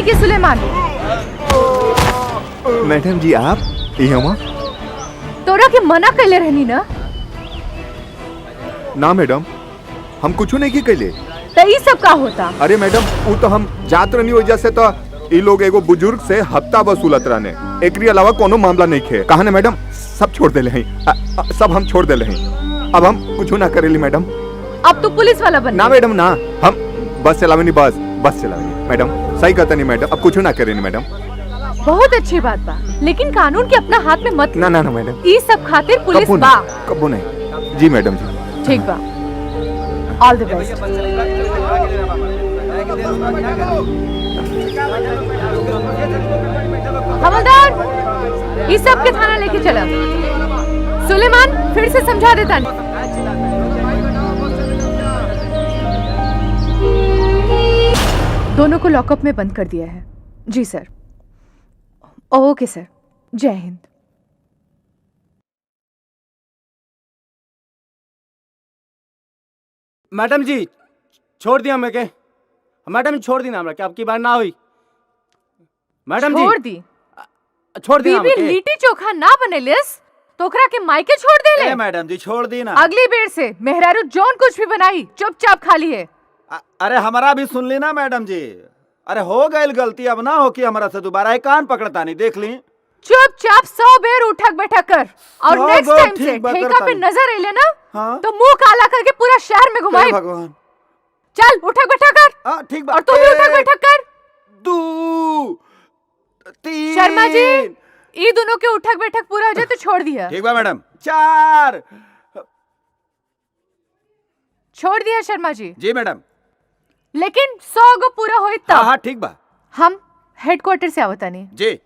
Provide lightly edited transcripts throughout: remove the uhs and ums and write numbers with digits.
नहीं कि सुलेमान? मैडम जी आप यहाँ? तोरा के मना कैले रहनी ना? ना मैडम, हम कुछ नहीं की कैले। तो ये सब का होता? अरे मैडम वो तो हम जात रहनी वजह से तो ये लोग एगो बुजुर्ग से हफ्ता वसूलत रहने, एकरी अलावा कोनो मामला नहीं खे। कहा ना मैडम, सब छोड़ देले हैं, सब हम छोड़ देले हैं। अब हम कुछ ना करेली मैडम। अब तू पुलिस वाला बन? ना मैडम ना, हम बस चलावे नहीं, बस चलावे नहीं मैडम। सही कहता नहीं मैडम, अब कुछ ना करेनी मैडम। बहुत अच्छी बात बा, लेकिन कानून के अपना हाथ में मत। ना ना ना मैडम, ये सब खातिर पुलिस बा। कबो नहीं। जी मैडम जी। ठीक बा, ऑल द बेस्ट। हवलदार, ये सब के थाना लेके चला। सुलेमान फिर से समझा देता। दोनों को लॉकअप में बंद कर दिया है। जी सर। ओके सर, जय हिंद। मैडम जी छोड़ दिया मैं के, मैडम छोड़ दी ना हमरा के, अब की बार ना हुई मैडम जी। छोड़ दी? छोड़ दी ना बीबी लिट्टी चोखा ना बनेलिस तोकरा के मायके छोड़ दे ले। मैडम जी छोड़ दी ना। अगली बेर से मेहरारू जौन कुछ भी बनाई चुपचाप खा लिए। अरे हमारा भी सुन ली ना मैडम जी। अरे हो गई गलती, अब ना हो कि हमारा से दोबारा कान पकड़ता नहीं, देख ली। चुपचाप 100 बेर उठक बैठक कर, और नेक्स्ट टाइम से ठेका पे नजर आइले ना हाँ? तो मुंह काला करके पूरा शहर में घुमाई। भगवान, चल उठक बैठक कर। ठीक और तू भी उठक बैठक कर। 2 3 शर्मा जी, ये दोनों के उठक बैठक पूरा हो जाए तो छोड़ दिया। ठीक बा मैडम। 4 छोड़ दिया शर्मा जी। जी मैडम। लेकिन 100 गो पूरा होई तब। हाँ ठीक बा। हम हेडक्वार्टर से आवता नहीं। जी।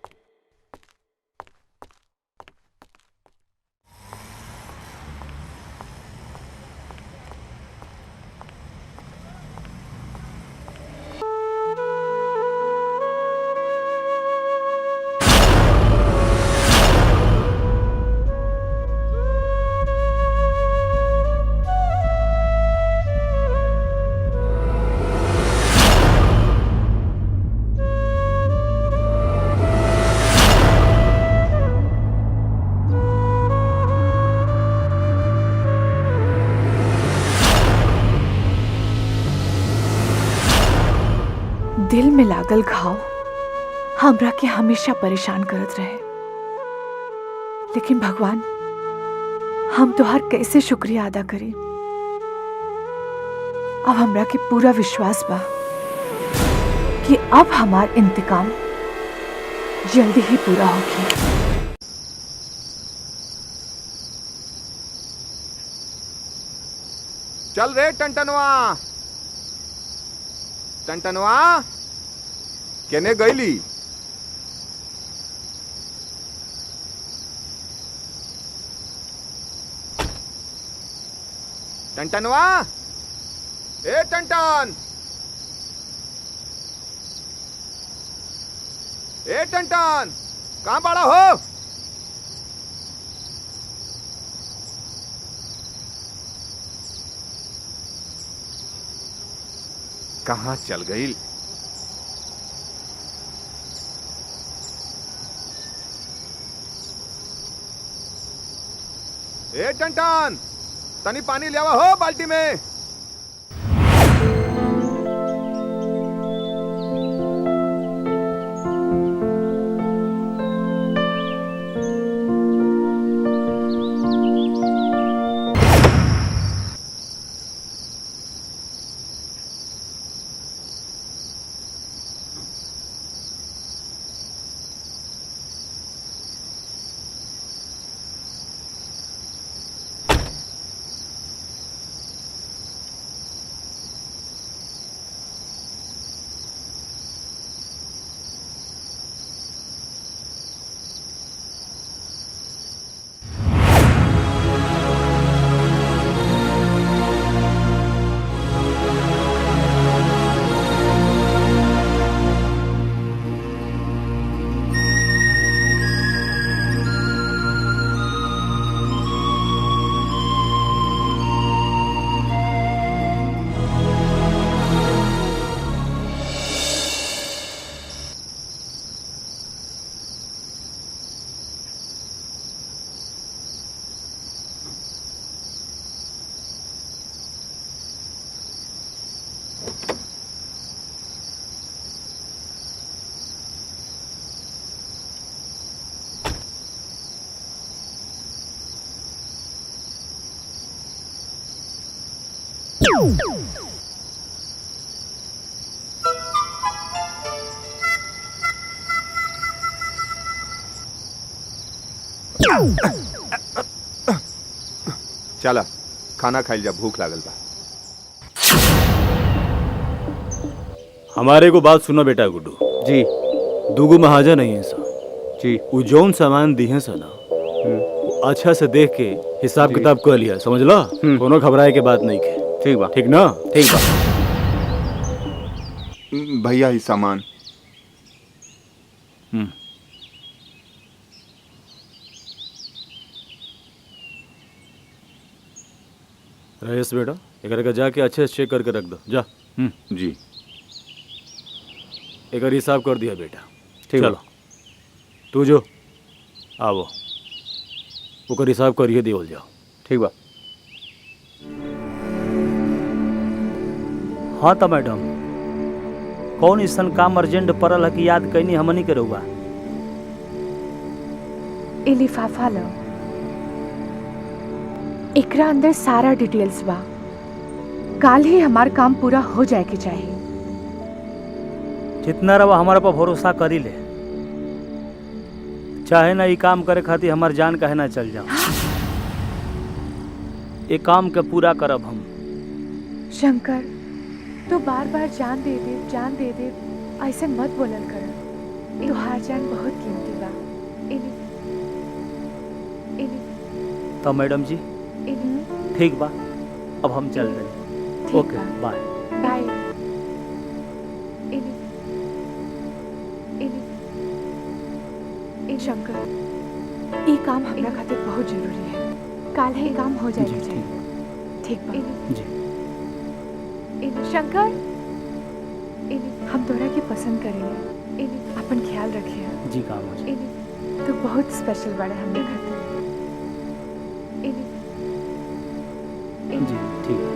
दिल में लागल घाव हमरा के हमेशा परेशान करत रहे, लेकिन भगवान हम तोहार कैसे शुक्रिया अदा करी। अब हमरा के पूरा विश्वास बा कि अब हमार इंतकाम जल्दी ही पूरा होगी। चल रे टंटनवा, टंटनवा केने गईली? टंटनवा, ए टंटन, ए टंटन, कहाँ बड़ा हो? कहाँ चल गई? ए टंटन, तनी पानी ले आवा हो बाल्टी में। चला खाना खाइल जा, भूख लागल बा। हमारे को बात सुनो बेटा गुड्डू जी दूगो महाजा नहीं है सा जी उ जौन सामान दी है ना वो अच्छा से देख के हिसाब किताब कर लिया, समझ लो। कोनो घबराए के बात नहीं के। ठीक बा ठीक ना? ठीक बा। भैया ही सामान। रईस बेटा एक का जाके अच्छे से चेक करके रख दो जा। जी एक हिसाब कर दिया बेटा। ठीक चलो तू जो आवो ओकर हिसाब करिए दिवल जाओ। ठीक बा। हाँ तो मैडम कौन ऐसा काम अर्जेंट पड़ल है कि याद कैनी हमनी के रहुआ? ए लिफाफा लो, एकरा अंदर सारा डिटेल्स बा। काल ही हमार काम पूरा हो जाए के चाहिए। जितना रवा हमारा पर भरोसा करी ले, चाहे ना ये काम करे खातिर हमार जान कहे ना चल जाओ, ये काम के पूरा करब हम। शंकर तो बार बार जान दे दे ऐसे मत बोलल कर। तुहार जान बहुत कीमती बा। तो मैडम जी ठीक बा, अब हम चल रहे हैं। ठीक ओके बा। बाय। बाय। शंकर ये काम हमरा खातिर बहुत जरूरी है। काल ही काम हो जी जाएगा। ठीक ठीक बा। जी शंकर हम तोरा के पसंद करेंगे, अपन ख्याल रखिए। जी काम हो जाए। तो बहुत स्पेशल बड़ा हमने खातिर। जी ठीक है।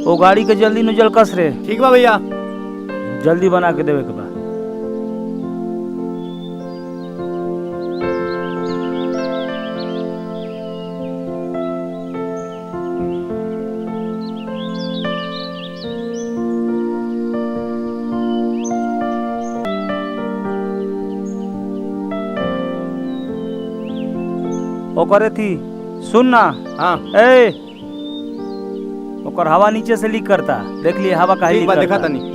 वो गाड़ी के जल्दी नुजल कस रे, ठीक बा भैया। जल्दी बना के देवे के बा। ओकरे थी सुन ना। हाँ ए ओकर हवा नीचे से लीक करता, देख लिए हवा काहे ठीक लीक बा, करता। देखा तनी।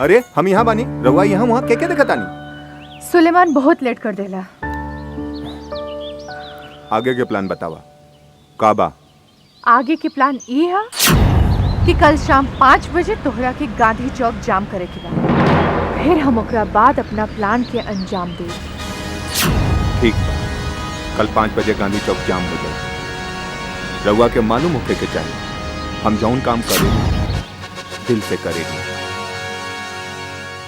अरे हम यहाँ बानी, रहुआ यहाँ वहाँ के देखता नहीं। सुलेमान बहुत लेट कर देला। आगे के प्लान बतावा काबा। आगे के प्लान ये है कि कल शाम 5 बजे तोहरा के गांधी चौक जाम करे के बा। फिर हम ओकरा बाद अपना प्लान के अंजाम दे। ठीक बा। कल 5 बजे गांधी चौक जाम हो जाए। रहुआ के मालूम होके के चाहिए हम जौन काम करेंगे दिल से करेंगे।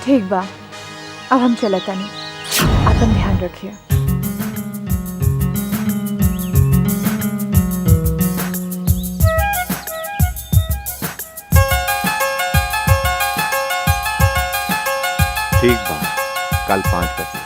ठीक बा, अब हम चलता नहीं। अपन ध्यान रखिए। ठीक बा, कल 5 बजे।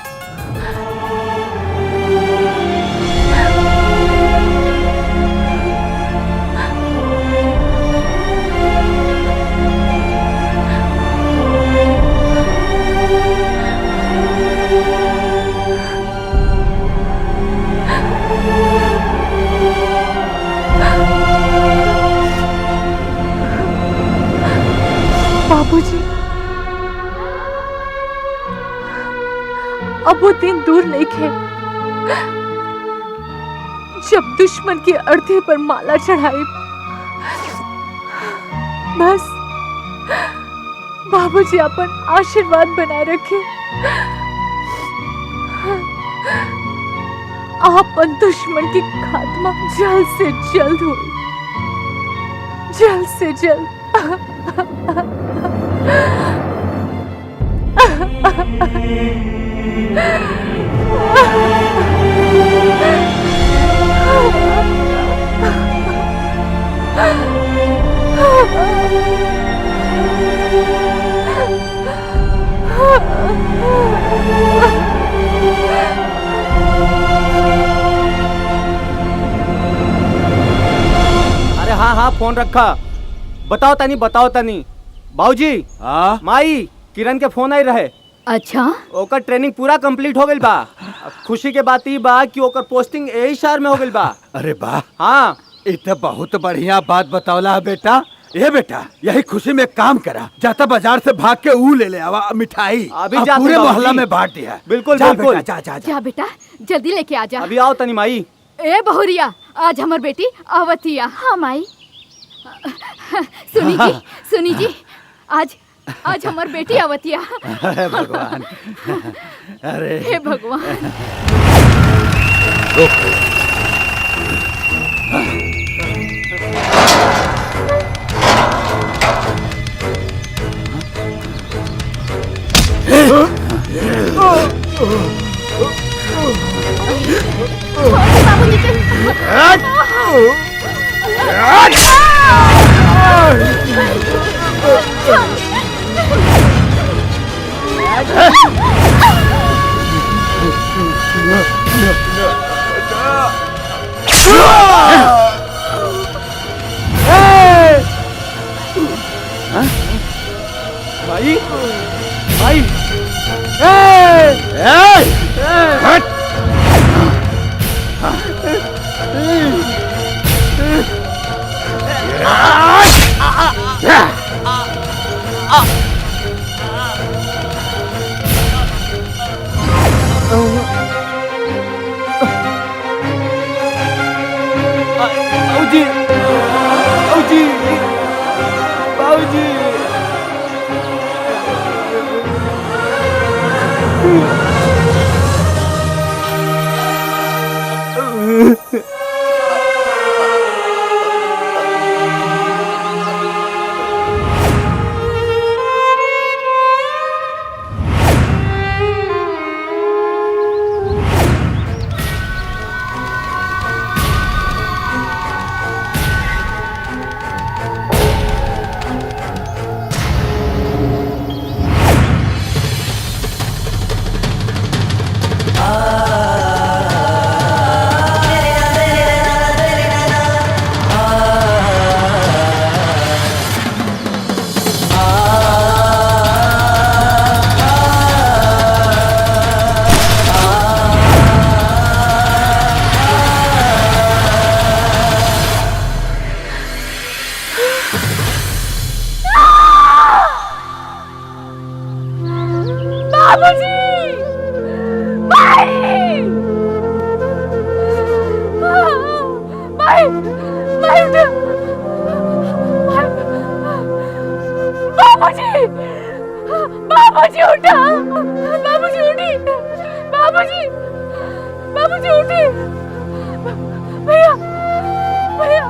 बाबूजी, अब वो दिन दूर नहीं थे जब दुश्मन की अर्थी पर माला चढ़ाई। बस बाबूजी अपन आशीर्वाद बनाए रखे। आपन दुश्मन की खात्मा जल्द से जल्द हो, जल्द से जल्द। अरे हाँ हाँ, फोन रखा। बताओ तनी बाबूजी। हाँ माई किरण के फोन आई रहे। अच्छा, ओकर ट्रेनिंग पूरा कंप्लीट हो गई बा। खुशी के बात ई बा कि ओकर पोस्टिंग यही शहर में हो गई बा। अरे वाह, हाँ ये तो बहुत बढ़िया बात बतौला है बेटा। ये बेटा यही खुशी में काम करा, जाता बाजार से भाग के ऊ ले ले आवा मिठाई। अभी अब जाते पूरे बाबूजी। मोहल्ला में बांट दिया। बिल्कुल जा बिल्कुल। बेटा, जा जा जा। जा बेटा जल्दी लेके आ जा। अभी आओ तनी माई। ए बहुरिया, आज हमर बेटी अवतिया। हाँ माई। सुनी जी, आज हमर बेटी अवतिया। अरे भगवान, अरे हे भगवान। बाबूजी के माई माई। बाबूजी बाबूजी बाबूजी। बाबूजी उठा, बाबूजी उठी, बाबूजी बाबूजी उठी। भैया भैया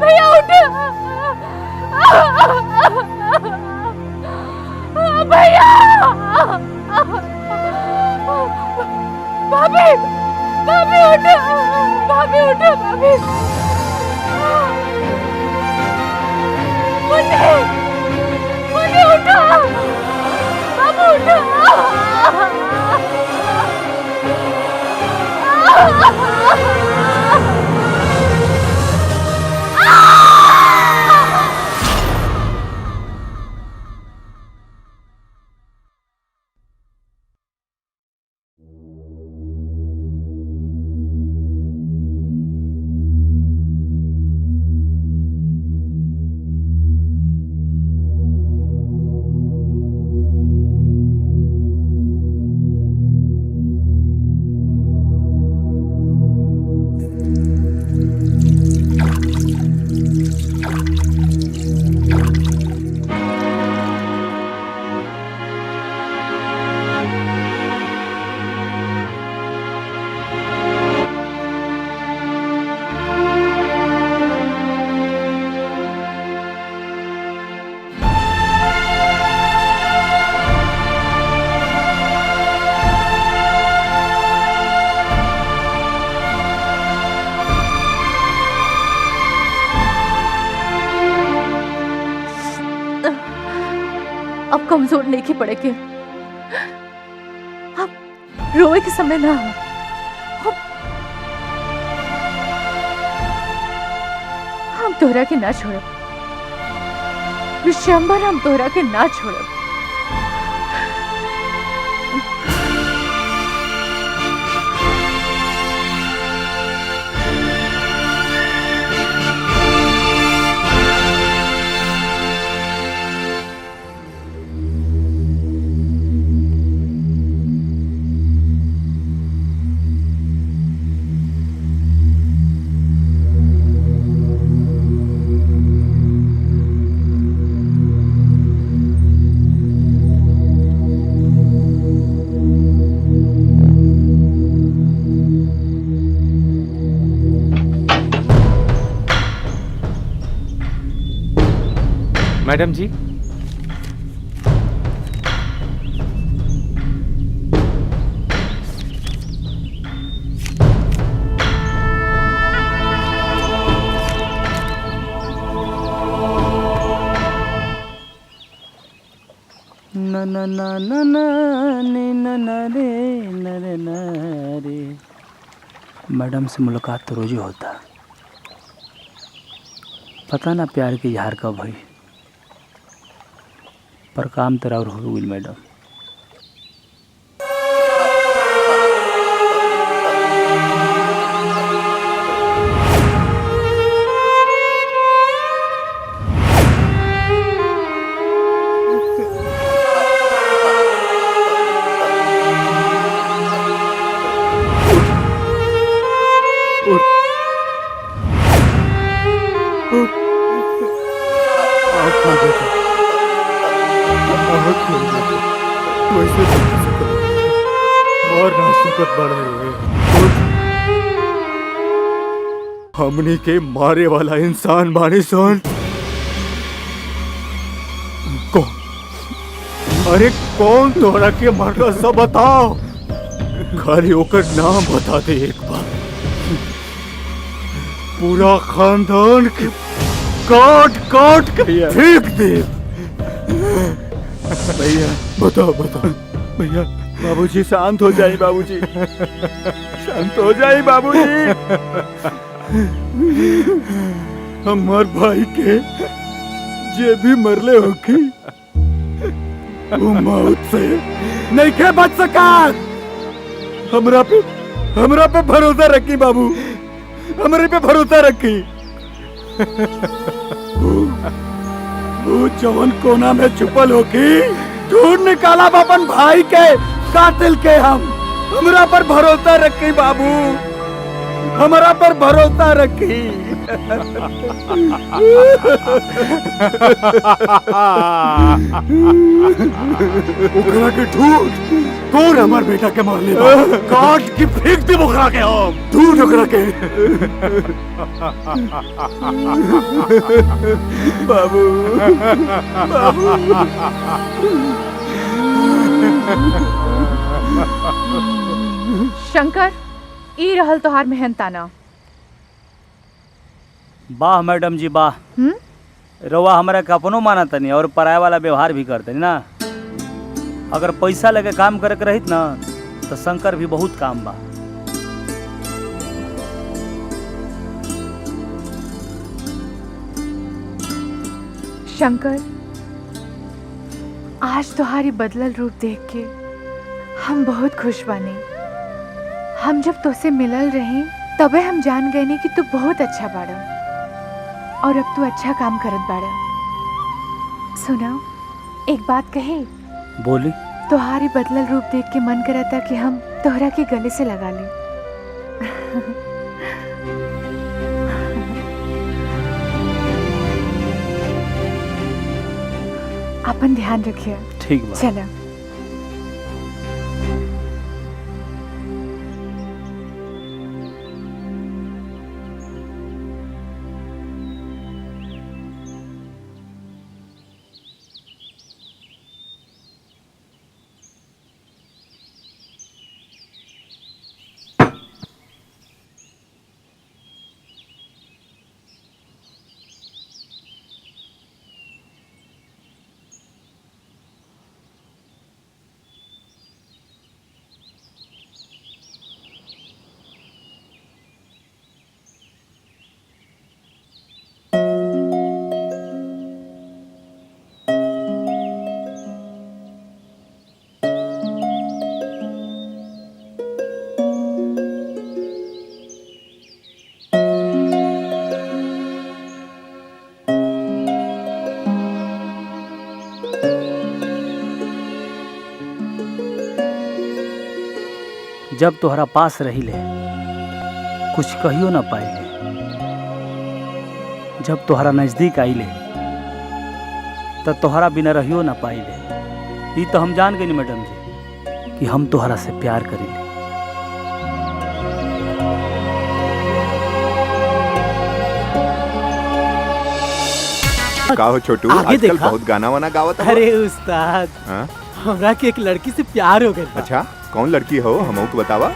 भैया उठे। भैया भाभी भाभी उठे, भाभी उठे, भाभी मुन्नी मुन्नी उठा, बाबू उठा। अब कमजोर नहीं के पड़े के। अब रोए के समय ना हो। हम तोहरा के ना छोड़ब विश्वम्बर, हम तोहरा के ना छोड़ब। मैडम जी, न न न न न ने न न रे न रे न रे। मैडम से मुलाकात तो रोज ही होता, पता ना प्यार की इजहार कब हुई, पर काम तेरा और हो गई मैडम। हमनी के मारे वाला इंसान बानी सन। कौन? अरे कौन तोहरा के मारला सब बताओ, खाली ओकर नाम बता दे एक बार। पूरा खानदान के काट काट के फेंक दे। भैया बताओ बताओ भैया। बाबूजी शांत हो जाइए, बाबूजी शांत हो जाइए बाबूजी। हमार भाई के जे भी मरले होगी वो मौत से नहीं के बच सका। हमरा पे भरोसा रखी बाबू, हमारे पे भरोसा रखी। वो जवन कोना में छुपल होगी ढूंढ निकाला अपन भाई के कातिल के। हमरा पर भरोसा रखी बाबू, हमारा पर भरोसा रखी। ओकरा के ढूंढ, कौन हमार बेटा के मारले बा? काट के फेंक दे ओकरा के। हम ढूंढ ओकरा के। बाबू बाबू। शंकर, ई रहल तोहार मेहनताना। वाह मैडम जी वाह। रवा हमारा के अपनो माना तनी और पराया वाला व्यवहार भी करते ना। अगर पैसा लेके काम करे के रहित ना तो शंकर भी बहुत काम बा। शंकर, आज तुम्हारी बदलल रूप देख के हम बहुत खुश बानी। हम जब तुझसे मिलल रहे तबे हम जान गए नहीं कि तू बहुत अच्छा बाड़ा और अब तू अच्छा काम करत बाड़ा। सुना, एक बात कहे? बोली। तुम्हारी बदलल रूप देख के मन करा था कि हम तोहरा के गले से लगा ले। अपन ध्यान रखिए। ठीक बा। चला। जब तोहरा पास रही ले कुछ कहियो ना पाइले, जब तोहरा नजदीक आइले तो तोहरा बिना रहियो ना पाइले। ई तो हम जान गए मैडम जी कि हम तोहरा से प्यार करीले। का हो छोटू, आगे आजकल देखा? बहुत गाना वाना गावत हो। अरे उस्ताद, हाँ? हमरा के एक लड़की से प्यार हो गया। अच्छा, कौन लड़की हो हमहू को बतावा।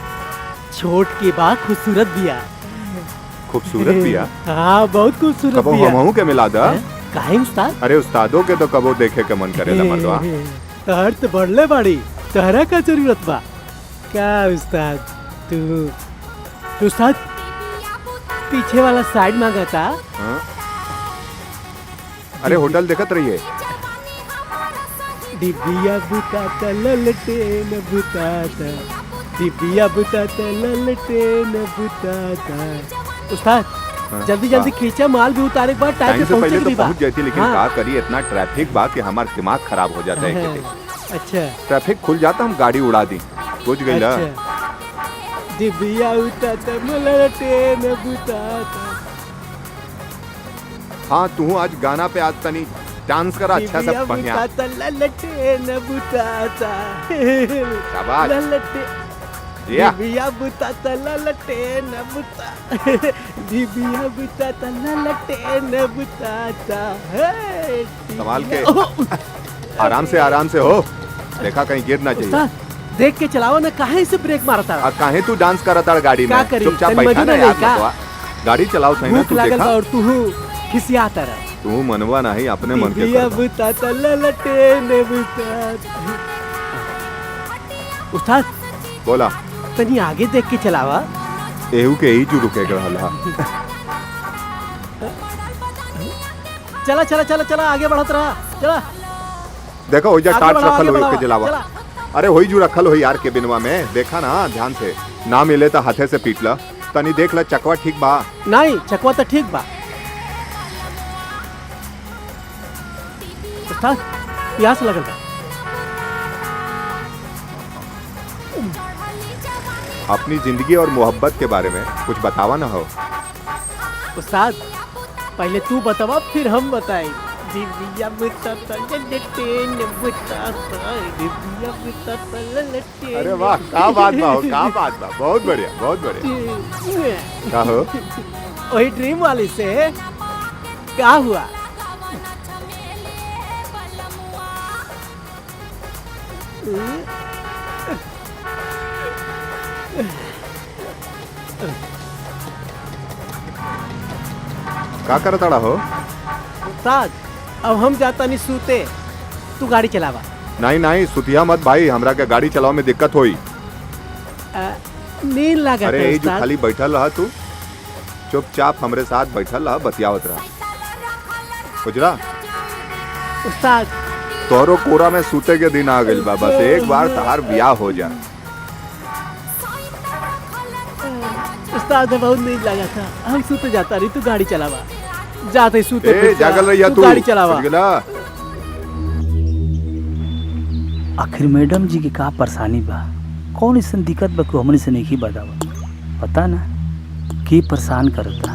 छोट के बाद खूबसूरत बिया। खूबसूरत बिया? हाँ बहुत खूबसूरत कबो बिया। हमहू के मिला दा। काहे उस्ताद? अरे उस्तादों के तो कबो देखे के मन करेला मर्दवा। तहर तो बढ़ले बाड़ी, तहरा का जरूरत बा का उस्ताद? तू उस्ताद पीछे वाला साइड मांगा था। हाँ? अरे होटल देखत रहिए। डिबिया बुताता ललटेन बुताता, डिबिया बुताता ललटेन बुताता। उस्ताद हाँ, जल्दी जल्दी हाँ। खींचा, माल भी उतारे के बाद टाइम टाइम पे से पहले पहुंचे तो भी बा। पहुंच जाती, लेकिन हाँ। का करी, इतना ट्रैफिक बा कि हमारा दिमाग खराब हो जाता है। अच्छा ट्रैफिक खुल जाता हम गाड़ी उड़ा दी। बुझ गई ना? अच्छा। डिबिया उताता ललटेन बुताता। हाँ, तू आज गाना पे आज तनी डांस करा अच्छा से बढ़िया। बुताता ललटेन बुताता। शाबाश। ललटे या। डिबिया बुताता ललटेन बुता। डिबिया बुताता ललटेन बुताता। हे, संभाल के। डिबिया- आराम से हो, देखा कहीं गिर ना चाहिए। उस्ताद, देख के चलाओ ना, काहे से ब्रेक मारता? काहे तू डांस करता गाड़ी का में? करी? चुपचाप तनी बैठा ना मजनू यार, नहीं का? मतवा। गाड़ी चलाओ सही ना, भूख तू लागल बा देखा। और तू खिसियाता रह। तू मनवा नहीं, अपने मन के डिबिया कर। बुताता ललटेन बुताता। उस्ताद बोला तनी आगे देख के चलावा। एहू के ही जो रुके रहला। चला चला चला चला, आगे बढ़त रहा, चला। देखो हो जा आगे टाट बढ़ाओ, रखल आगे हो बढ़ाओ, के जलावा। चला। अरे होई जो रखल हो यार केबिनवा में, देखा ना ध्यान से। ना मिले तो हाथे से पीट ला। तनी देख ला चकवा ठीक बा। नहीं, चकवा तो ठीक बा। उस्ताद प्यास लगल बा। अपनी जिंदगी और मोहब्बत के बारे में कुछ बतावा ना हो। उस्ताद पहले तू बतावा, फिर हम बताए। डिबिया बुताता ललटेन बुताता, डिबिया बुताता ललटेन। अरे वाह, का बात बा हो, का बात बा। बहुत बढ़िया, बहुत बढ़िया। का हो? वही ड्रीम वाली से क्या हुआ? का करताड़ा हो? उस्ताद अब हम जाता नहीं सूते, तू गाड़ी चलावा। नहीं नहीं, सुतिया मत भाई, हमरा के गाड़ी चलाओ में दिक्कत होई। नींद लगा। अरे यही जो खाली बैठल रहा तू, चुपचाप हमरे साथ बैठल रहा, बतियावत रहा। गुजरा उस्ताद तोरो कोरा में सूते के दिन आ गइल बा। बस एक बार तहार ब्याह हो जा। उस्ताद बहुत नींद लगा था, हम सूते जाता नहीं, तू गाड़ी चलावा। जाते सूते ए फिर जागल रहिया तू, गाड़ी चलावा। समझ गेला? आखिर मैडम जी की का परेशानी बा? कौन ऐसन दिक्कत बा कि हमने से नहीं बतावा? पता ना के परेशान करता,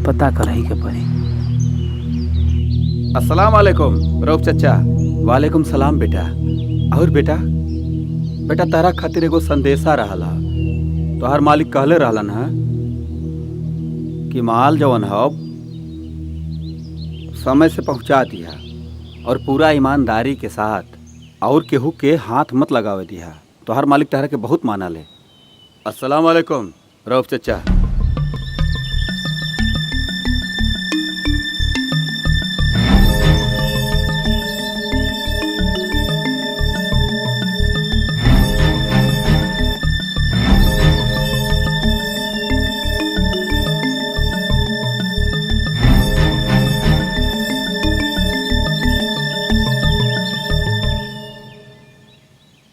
पता करही के पड़ी। अस्सलाम वालेकुम रऊफ चचा। वालेकुम सलाम बेटा। और बेटा तारा खातिर एगो संदेशा रहला। तोहार मालिक कहले रहलन है कि माल जवन है समय से पहुंचा दिया और पूरा ईमानदारी के साथ, और केहू के हाथ मत लगावे दिया। तोहार मालिक तहरा के बहुत माना ले। अस्सलाम वालेकुम रऊफ चचा।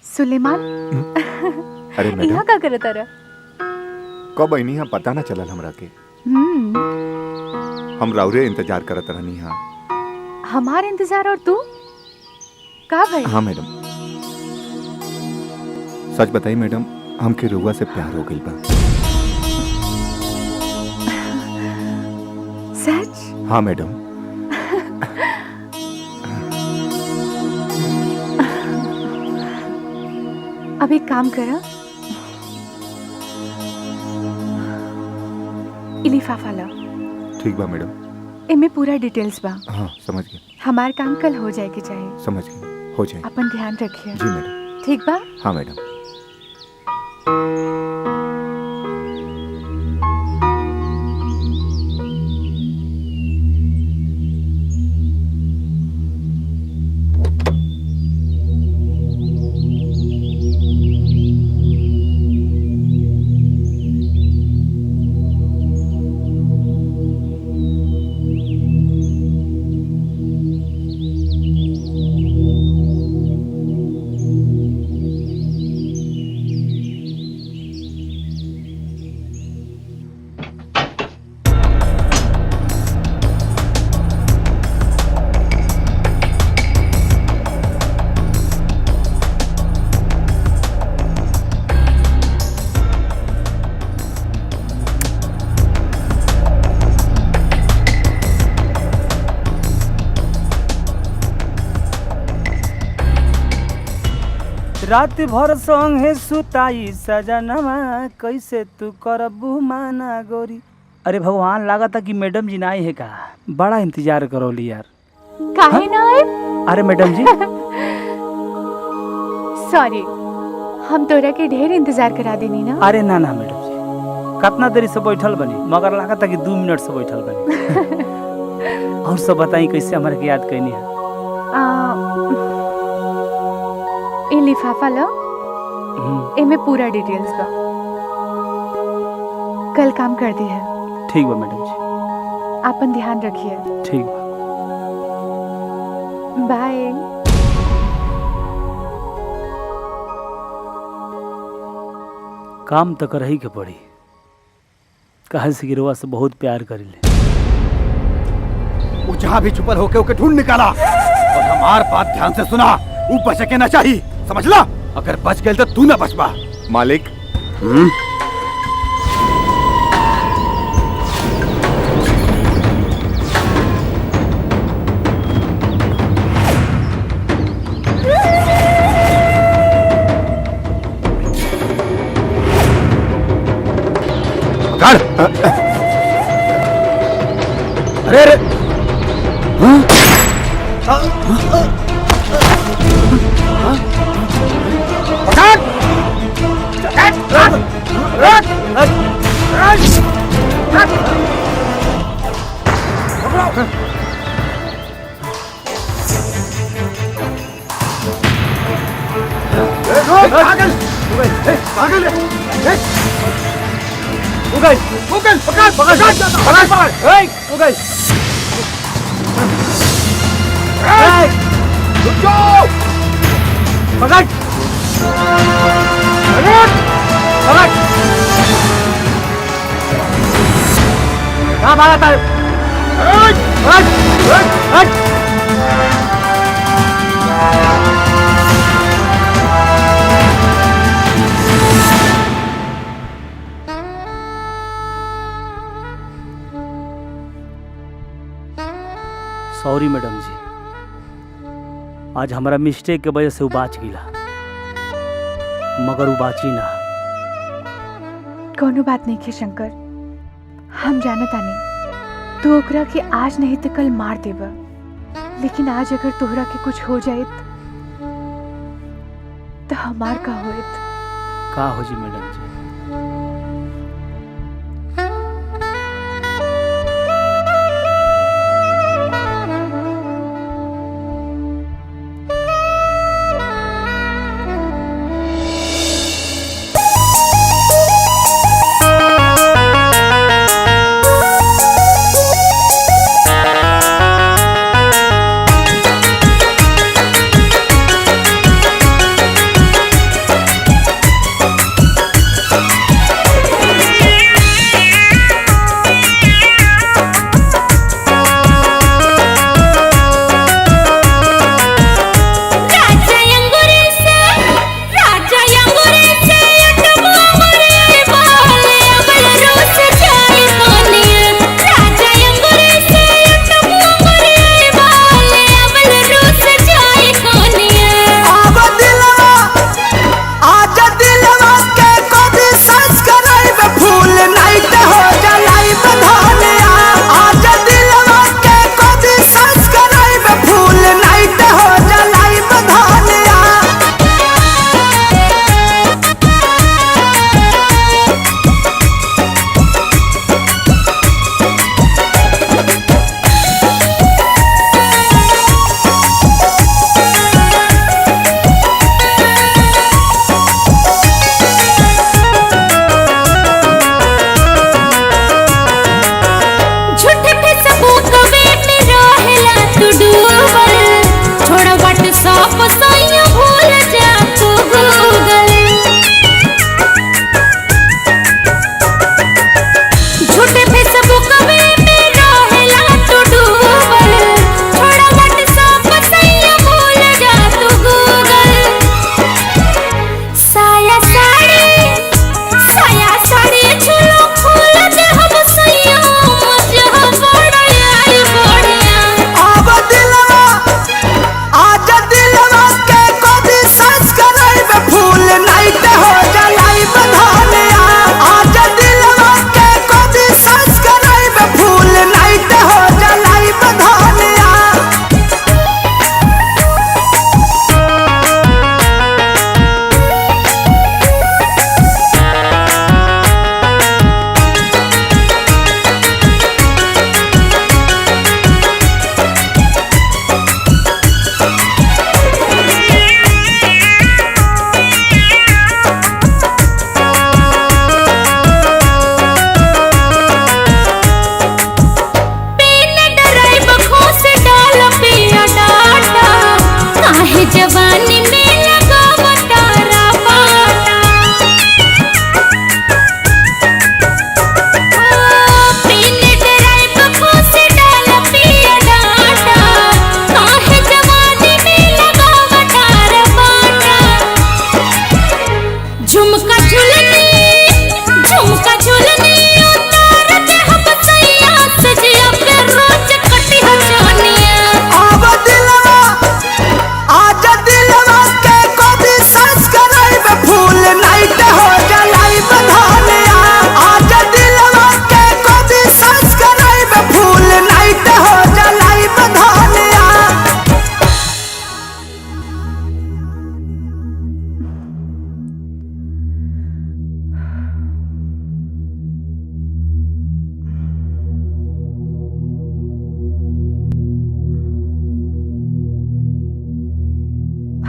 सुलेमान, अरे मैडम यहाँ का करत रहा? कब आईनी हा पता ना चलल हमरा के। हम राउरे इंतजार करत रहनी हा। हमार इंतजार और तू का भाई? हाँ मैडम, सच बताई मैडम, हमके रुआ से प्यार हो गई बा। सच? हाँ मैडम। अब एक काम करा, ई लिफाफा ला। ठीक बा मैडम। इनमें पूरा डिटेल्स बा। हाँ समझ गए। हमार काम कल हो जाए के चाहिए। समझ गए, हो जाए। अपन ध्यान रखिए। जी मैडम। ठीक बा? हाँ मैडम। रात भर संगे सुताई सजनवा, कैसे तू करबू माना गोरी। अरे भगवान, लगा था कि मैडम जी ना आई है का। बड़ा इंतजार करोली यार। काहे ना आए? अरे मैडम जी सॉरी, हम तोरा के ढेर इंतजार करा देनी ना। अरे ना ना मैडम जी, कितना देरी से बैठल बनी, मगर लगा था कि 2 मिनट से बैठल बनी। और सब बताई कैसे हमारे के याद कैनी है। ई लिफाफा लो, इनमें पूरा डिटेल्स बा। कल काम कर दी है। ठीक बा मैडम जी। अपन ध्यान रखिए। ठीक बा। बाय। काम तो कर ही के पड़ी, कहे से गिरवा से बहुत प्यार करिले। वो जहाँ भी छुपल होके ओके ढूंढ निकाला, और हमार बात ध्यान से सुना, वो बच के ना चाहिए, समझला? अगर बच गए तो तू ना बचबा। मालिक। अरे अरे सॉरी मैडम जी, आज हमारा मिस्टेक के वजह से वो बाच गिला, मगर वो बाची ना। कोनो बात नहीं है शंकर, हम जानत आनी तू ओकरा के आज नहीं तो कल मार देबा, लेकिन आज अगर तोहरा के कुछ हो जाए तो हमार का होत? का हो जी मैडम जी? जवानी में लगावतारा बाटा पीने ड्राइव फूसी डाल पिया डाटा काहे जवानी में लगावतारा बाटा झुमका झुलनी उतार दे हम सैया सजिया पे रोज कटी हो जानिया अब दिलवा आजा दिलवा के कभी सांस कराइब फूल नाइट हो जलाई बधानिया आजा दिलवा के कभी सांस कराइब फूल नाइट हो जलाई बधानिया।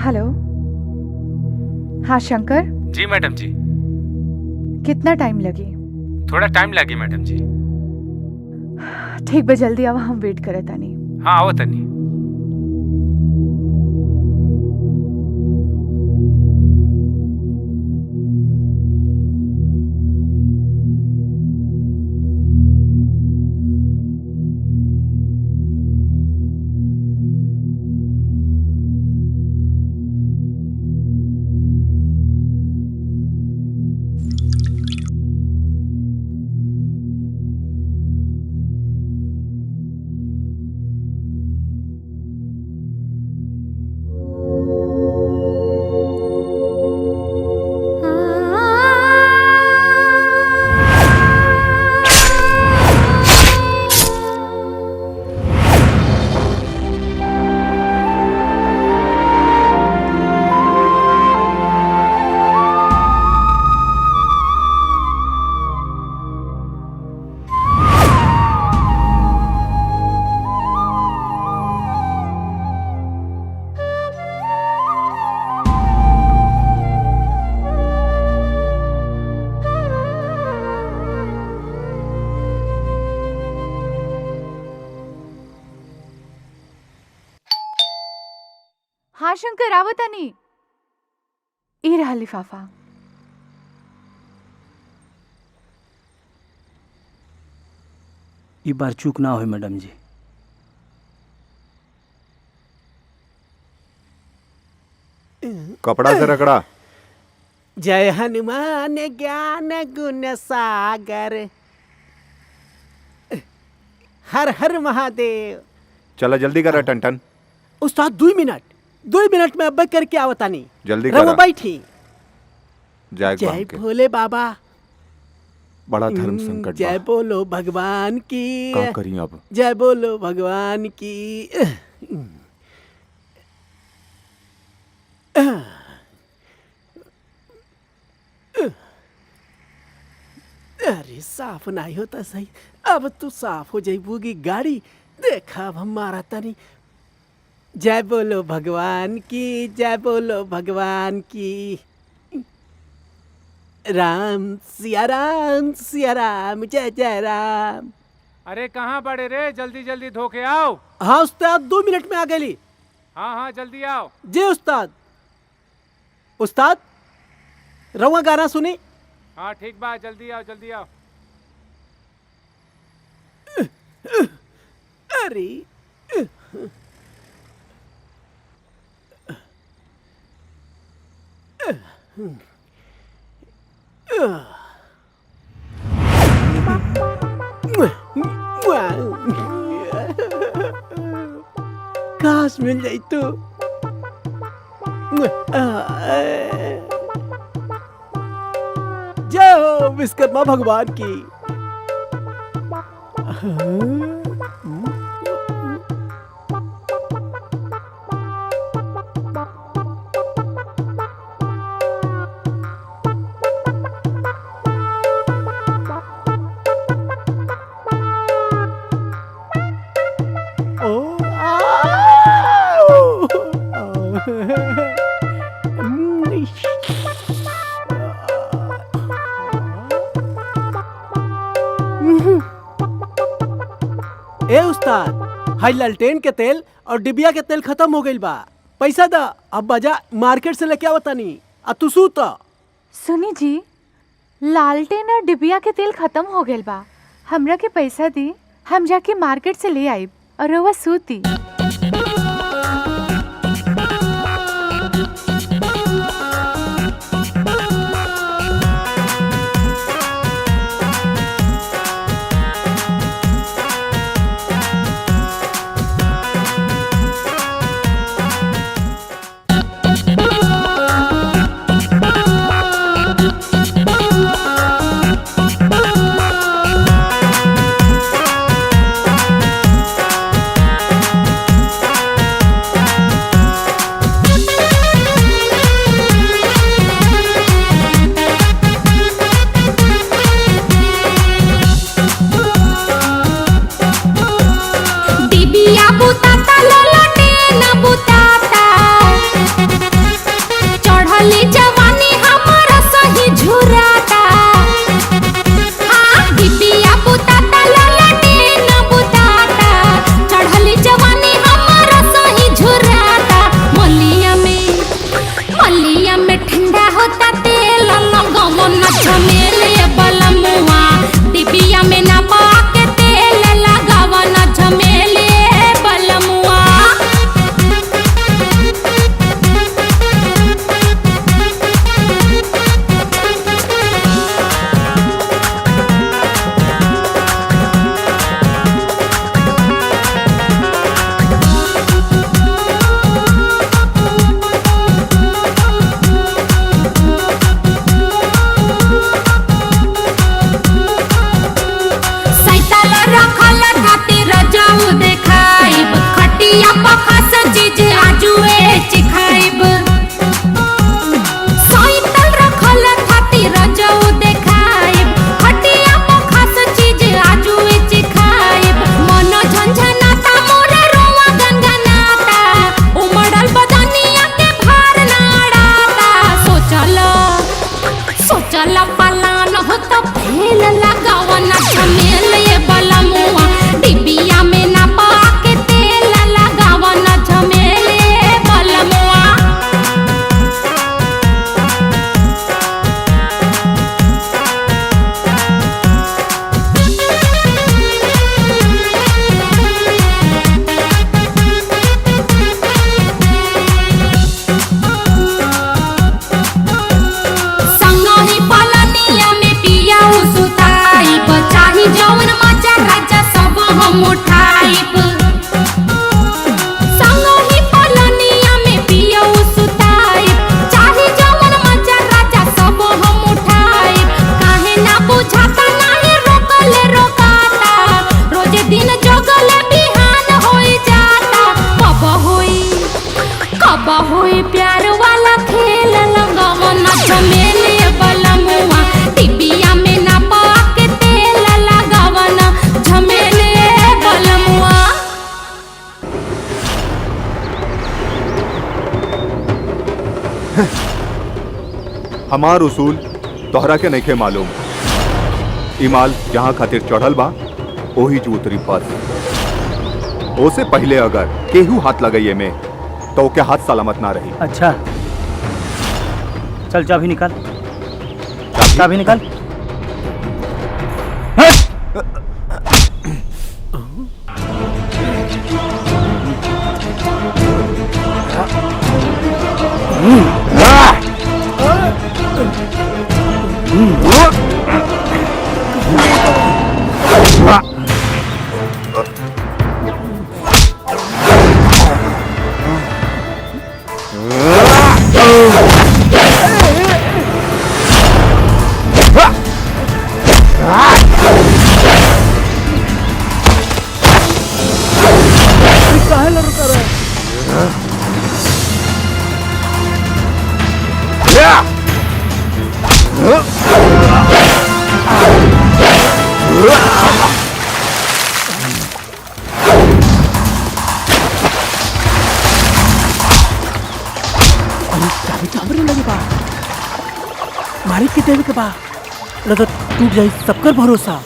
हेलो। हाँ शंकर, जी मैडम जी। कितना टाइम लगी? थोड़ा टाइम लगी मैडम जी। ठीक बा, जल्दी आवा, हम वेट करत तानी। हाँ आओ तनी। हाँ शंकर, आवत तानी। ई रहा लिफाफा। ई बार चूक ना हो मैडम जी। कपड़ा से रगड़ा। जय हनुमान ज्ञान गुण सागर, हर हर महादेव। चला जल्दी करा टन। उस्ताद 2 मिनट में अब करके आवतानी। जल्दी रहो करा। बैठी। जय जय भोले बाबा। बड़ा धर्म संकट जय बा। बोलो भगवान की। का करी अब? जय बोलो भगवान की। अरे साफ नहीं होता सही। अब तू साफ हो जाइबूगी गाड़ी। देखा अब हमारा तनी। जय बोलो भगवान की, जय बोलो भगवान की। राम सिया राम, सिया राम, जय जय राम। अरे कहाँ बड़े रे, जल्दी जल्दी धो के आओ। हाँ उस्ताद 2 मिनट में आ गई। हाँ हाँ जल्दी आओ। जी उस्ताद। उस्ताद रवा गाना सुनी। हाँ ठीक बात, जल्दी आओ जल्दी आओ। अरे काश मिल जाई तो। जय हो विश्वकर्मा भगवान की। ए उस्ताद, हाई लालटेन के तेल और डिबिया के तेल खत्म हो गइल बा। पैसा दा, अब बाजार मार्केट से लेके आवता नहीं, अब तू सूता। सुनी जी, लालटेन और डिबिया के तेल खत्म हो गए बा। हमरा के पैसा दी, हम जाके मार्केट से ले आइब और रउआ सूती। हमार उसूल तोहरा के नइखे मालूम। इमाल जहाँ खातिर चढ़ल बा ओही जू उतरी बस। ओसे पहले अगर केहू हाथ लगाइए में तो ओके हाथ सलामत ना रही। अच्छा चल चाबी निकाल, चाबी निकाल। मालिक के देवे के बा न तो टूट जाई सबकर भरोसा।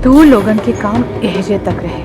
तू लोगन के काम एहजे तक रहे।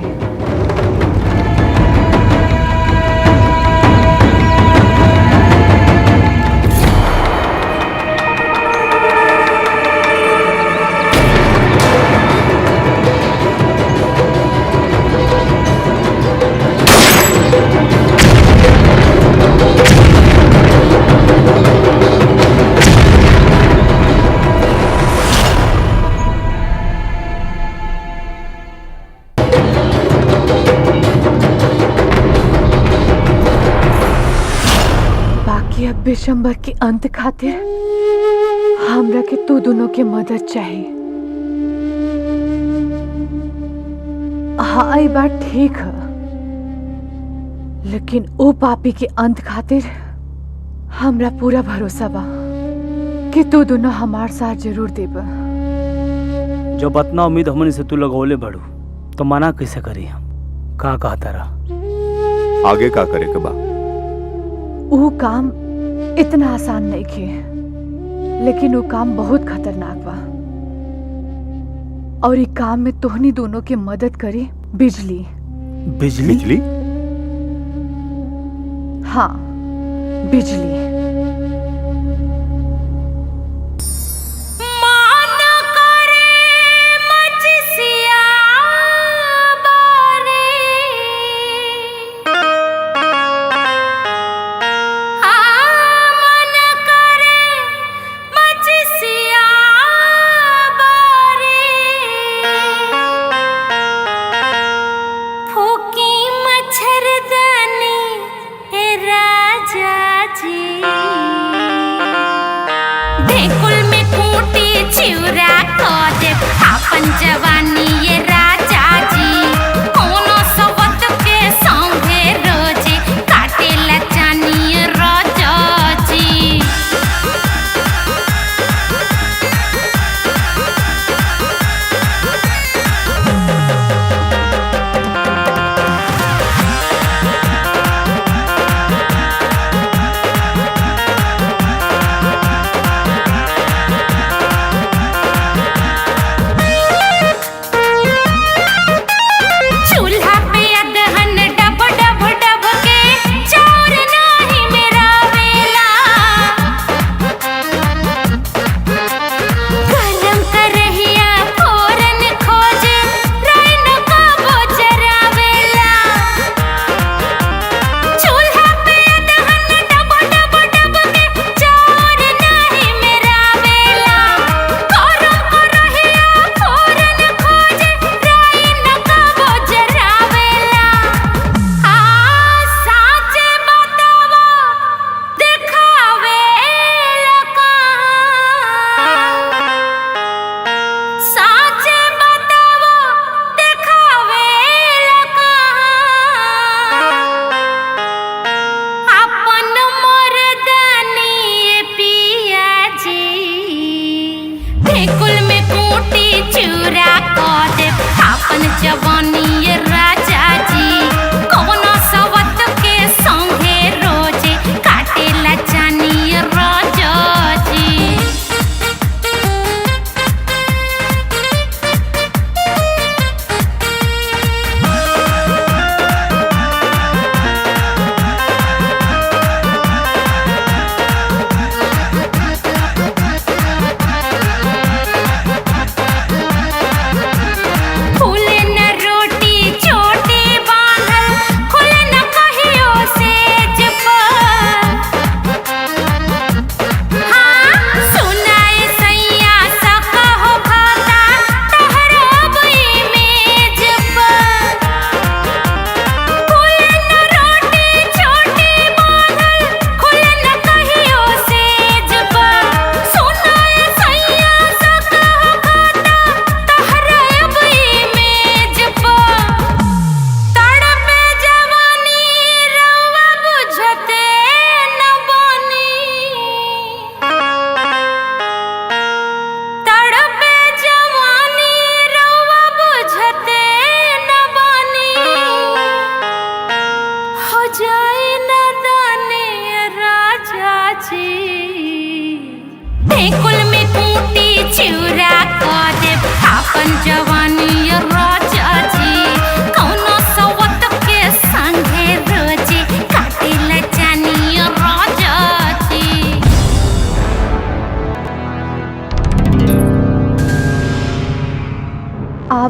अब दिसंबर के अंत खातिर हमरा के तू दोनों के मदद चाहिए। हाँ, ये बात ठीक है, लेकिन ओ पापी के अंत खातिर हमरा पूरा भरोसा बा कि तू दोनों हमार साथ जरूर देबा। जब इतना उम्मीद हमने से तू लगौले बड़ू तो मना कैसे करी हम? का कहता रहा आगे का करे के बा? वो काम इतना आसान नहीं खे, लेकिन वो काम बहुत खतरनाक बा और ये काम में तोहनी दोनों के मदद करे बिजली। बिजली? बिजली? हाँ, बिजली। फूकी मच्छरदानी ए राजा जी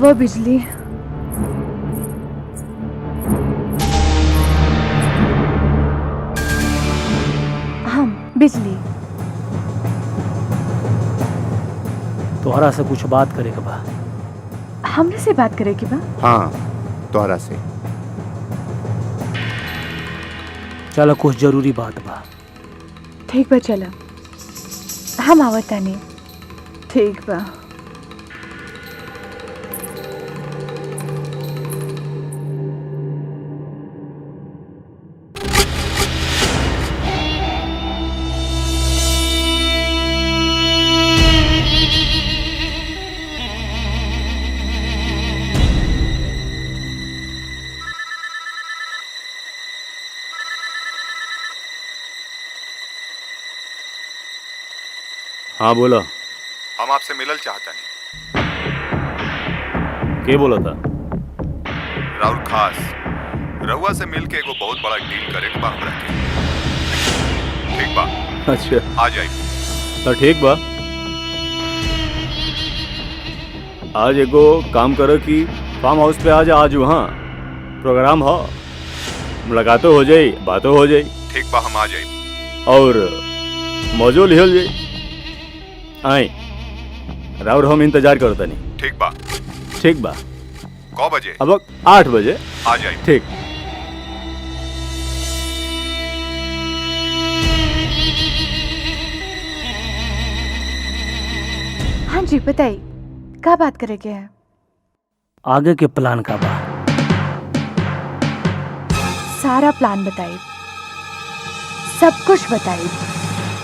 आवा बिजली। हम बिजली। तोहरा से कुछ बात करे के बा। हमने से बात करे की बा। हाँ तोहरा से। चलो कुछ जरूरी बात बा। ठीक बा चलो हम आवतानी। ठीक बा। हाँ बोला। हम आपसे मिलल चाहता नहीं। के बोला था? राहुल खास रहुआ से मिल के एगो बहुत बड़ा डील करे के बा हमरा के। ठीक बा? अच्छा आ जाइए। तो ठीक बा। आज एगो काम करो कि फार्म हाउस पे आ जा। आज वहाँ प्रोग्राम हो, मुलाकातों हो जाई, बातों हो जाई। ठीक बा हम आ जाइए। और मौजो लिहल जाई। आई राउर हम इंतजार करता नहीं। ठीक बा। ठीक बा। कौ बजे? अब 8 बजे आ जाइए। ठीक। हाँ जी बताइए क्या बात करेंगे हैं? आगे के प्लान का बा। सारा प्लान बताइए, सब कुछ बताइए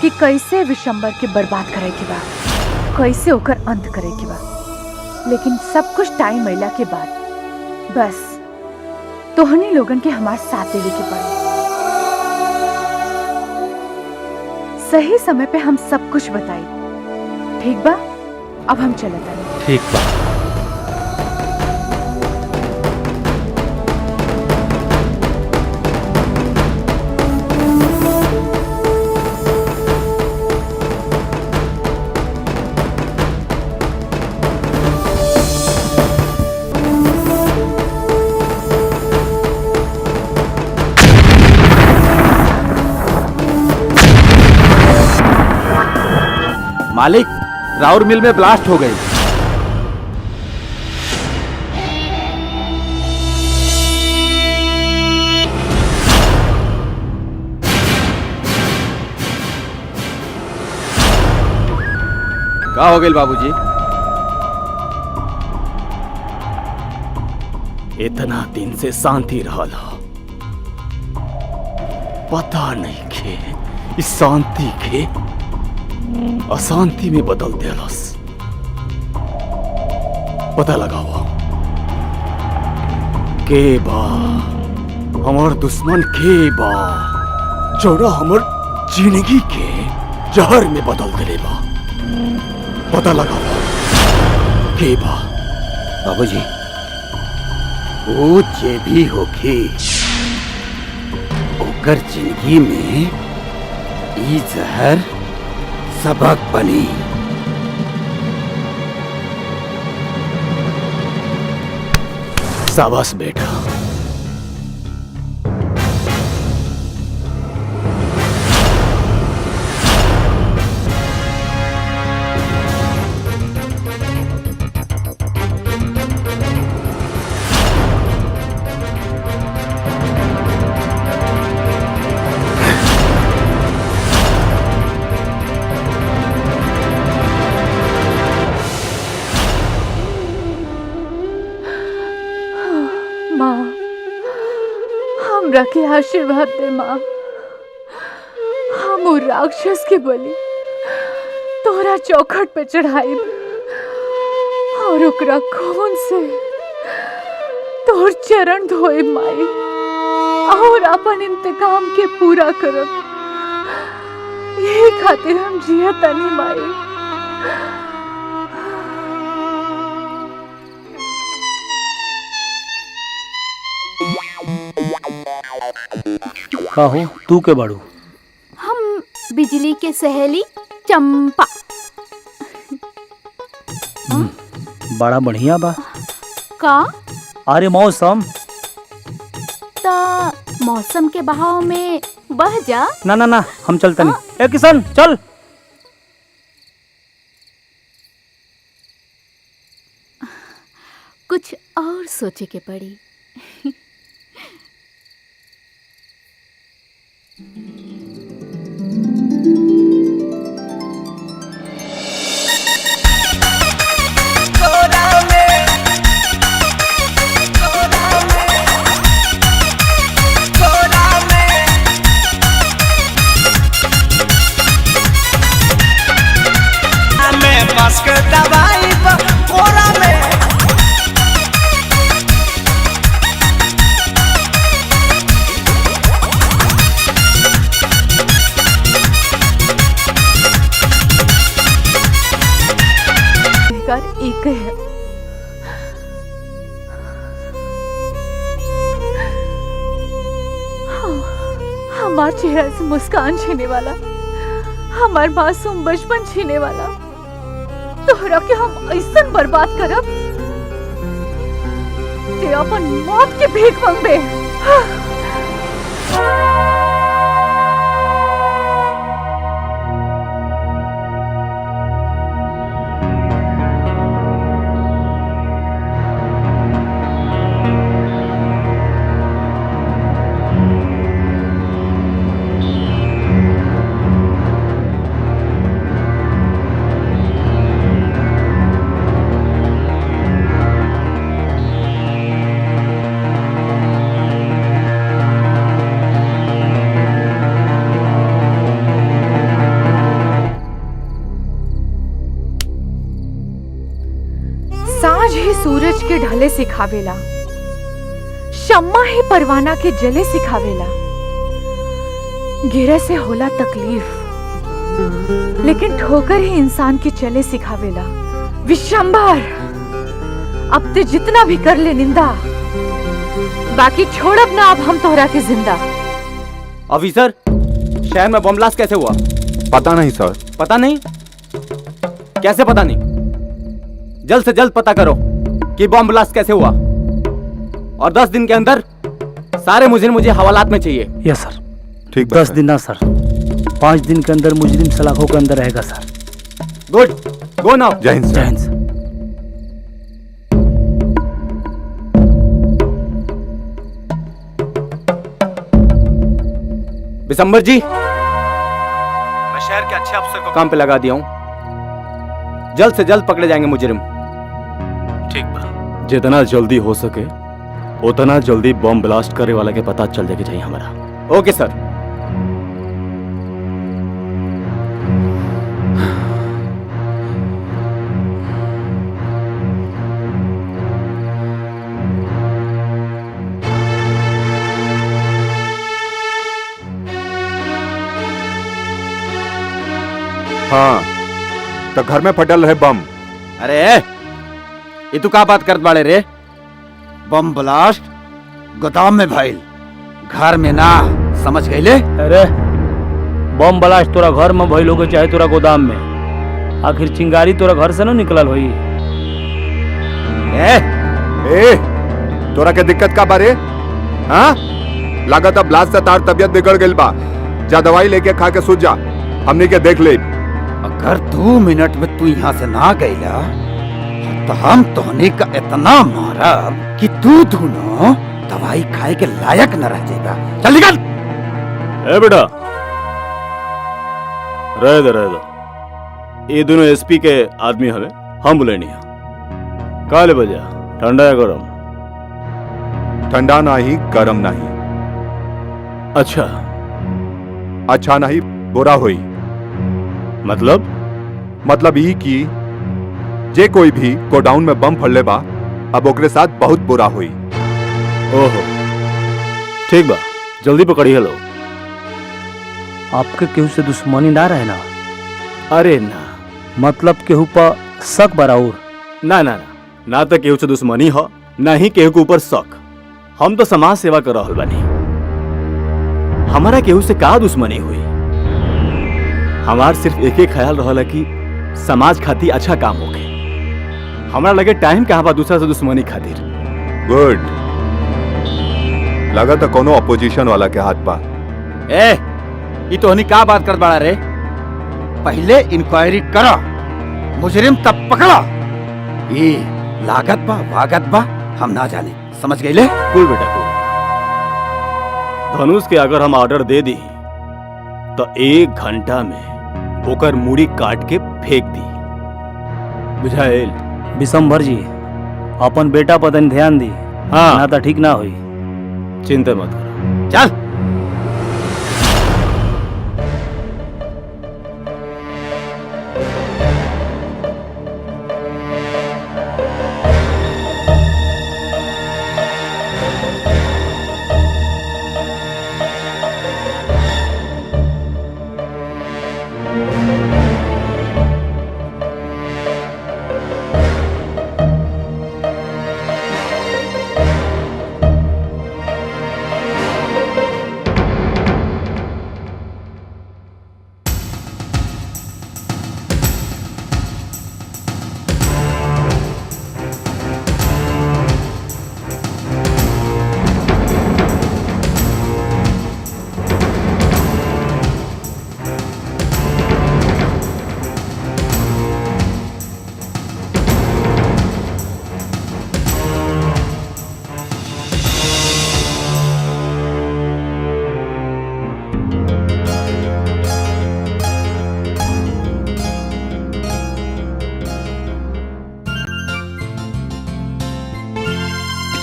कि कैसे विशंबर के बर्बाद करे के बा, कैसे ओकर अंत करे के बा। लेकिन सब कुछ टाइम मिला के बाद बस तोहनी लोगन के हमारे साथ देवे के पड़े। सही समय पे हम सब कुछ बताई। ठीक बा? अब हम चलत आनी। ठीक बा। मालिक, राउर मिल में ब्लास्ट हो गई। का हो गई बाबूजी? इतना दिन से शांति रहल हो, पता नहीं खे इस शांति के अशांति में बदल देलस। पता लगाओ के बा हमार दुश्मन, के बा जोड़ा हमर जिंदगी के जहर में बदल देले बा। पता लगाओ के बा। बाबूजी, वो जे भी होके ओकर जिंदगी में ई जहर सबक बनी। शाबाश बेटा। माँ हमरा के आशीर्वाद दे माँ। हम उ राक्षस के बलि तोरा चौखट पे चढ़ाई और ओकरा खून से तोर चरण धोए माई और अपन इंतकाम के पूरा करब। यही खातिर हम जिया तनी माई। का हो तू के बाड़ू? हम बिजली के सहेली चंपा। बड़ा बढ़िया बा। का? अरे मौसम। ता मौसम के बहाव में बह जा। ना ना ना, हम चलते नहीं। ए किशन चल। कुछ और सोचे के पड़ी। दवाई कोरा में एक है। हमार चेहरा से मुस्कान छीने वाला, हमार मासूम बचपन छीने वाला, तोहरा के हम ऐसा बर्बाद करब ते अपन मौत के भीख मांगबे। साँझ ही सूरज के ढले सिखावेला, शम्मा ही परवाना के जले सिखावेला। गिरे से होला तकलीफ, लेकिन ठोकर ही इंसान के चले सिखावेला। विशंबर, अब ते जितना भी कर ले निंदा, बाकी छोड़ब ना अब हम तोहरा के जिंदा। ऑफिसर, शहर में बम ब्लास्ट कैसे हुआ? पता नहीं सर। पता नहीं? कैसे पता नहीं? जल्द से जल्द पता करो कि बम ब्लास्ट कैसे हुआ, और 10 दिन के अंदर सारे मुझे हवालात में चाहिए। यस सर। ठीक। 10 दिन ना सर, 5 दिन के अंदर मुजरिम सलाखों के अंदर रहेगा सर। Good, go now. जय हिंद सर। जय हिंद सर। बिशंबर जी, मैं शहर के अच्छे अफसर को काम पे लगा दिया हूँ, जल्द से जल्द पकड़े जाएंगे मुजरिम। ठीक बा, जितना जल्दी हो सके उतना जल्दी बम ब्लास्ट करे वाला के पता चल जाके चाहिए हमारा। ओके सर। हाँ, तो घर में फटल रहे बम। अरे ये तू का बात करत बाड़े रे? बम ब्लास्ट गोदाम में भइल, घर में ना, समझ गईले? अरे बम ब्लास्ट तोरा घर में भइल होगे चाहे तोरा गोदाम में, आखिर चिंगारी तोरा घर से न निकलल होई। ए, तोरा के दिक्कत का बारे? हाँ, लागत अब ब्लास्ट से तार तबियत बिगड़ गई बा। जा दवाई लेके खा के सूझ जा, हमने के देख ले। अगर 2 मिनट में तू यहाँ से ना गईला तो हम तोहनी का इतना मारब कि तू दोनों दवाई खाए के लायक न रह जाएगा। चल निकल। ए बेटा, रह दे। ये दोनों एसपी के आदमी हवे, हम बुले नहीं काले बजा। ठंडा या गरम? ठंडा नहीं, गरम नहीं। अच्छा नहीं, बुरा हुई। मतलब ई कि जे कोई भी गोडाउन में बम फड़ले बा, अब ओकरे साथ बहुत बुरा हुई। ओहो, ठीक बा, जल्दी पकड़िए लो। आपके केहू से दुश्मनी ना रहे ना? अरे ना, मतलब केहू पर शक बराउर? ना ना ना, ना तो केहू से दुश्मनी हो, ना ही केहू के ऊपर शक। हम तो समाज सेवा कर रहल बानी, हमारा केहू से का दुश्मनी हुई। हमार सिर्फ एक ही ख्याल रहला कि समाज खातिर अच्छा काम होके। हमारा लगे टाइम कहाँ बा दूसरा से दुश्मनी खातिर। गुड। लगा तो कोनो अपोजिशन वाला के हाथ पा। ए, ये तो हनी क्या बात कर बड़ा रे? पहले इंक्वायरी करो, मुजरिम तब पकड़ो। ये लागत बा वागत बा हम ना जाने, समझ गए ले? कुल बेटा कुल। धनुष के अगर हम ऑर्डर दे दी तो 1 घंटा में ओकर मुड़ी काट के फेंक दी, बुझाएल? विशंभर जी, अपन बेटा पतन ध्यान दी। हाँ ना तो ठीक ना हुई। चिंता मत करो, चल।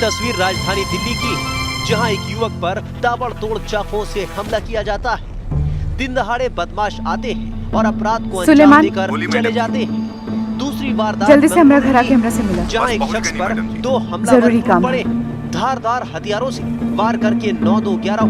तस्वीर राजधानी दिल्ली की, जहां एक युवक पर ताबड़तोड़ चाकुओं से हमला किया जाता है। दिन दहाड़े बदमाश आते हैं और अपराध को अंजाम सुलेमान, देकर चले जाते हैं। दूसरी वारदात जल्दी से हमरा घर आके हमरा से मिला। जहां एक शख्स पर 2 जरूरी हमलावर काम पड़े, धारदार हथियारों से वार करके 9-2-11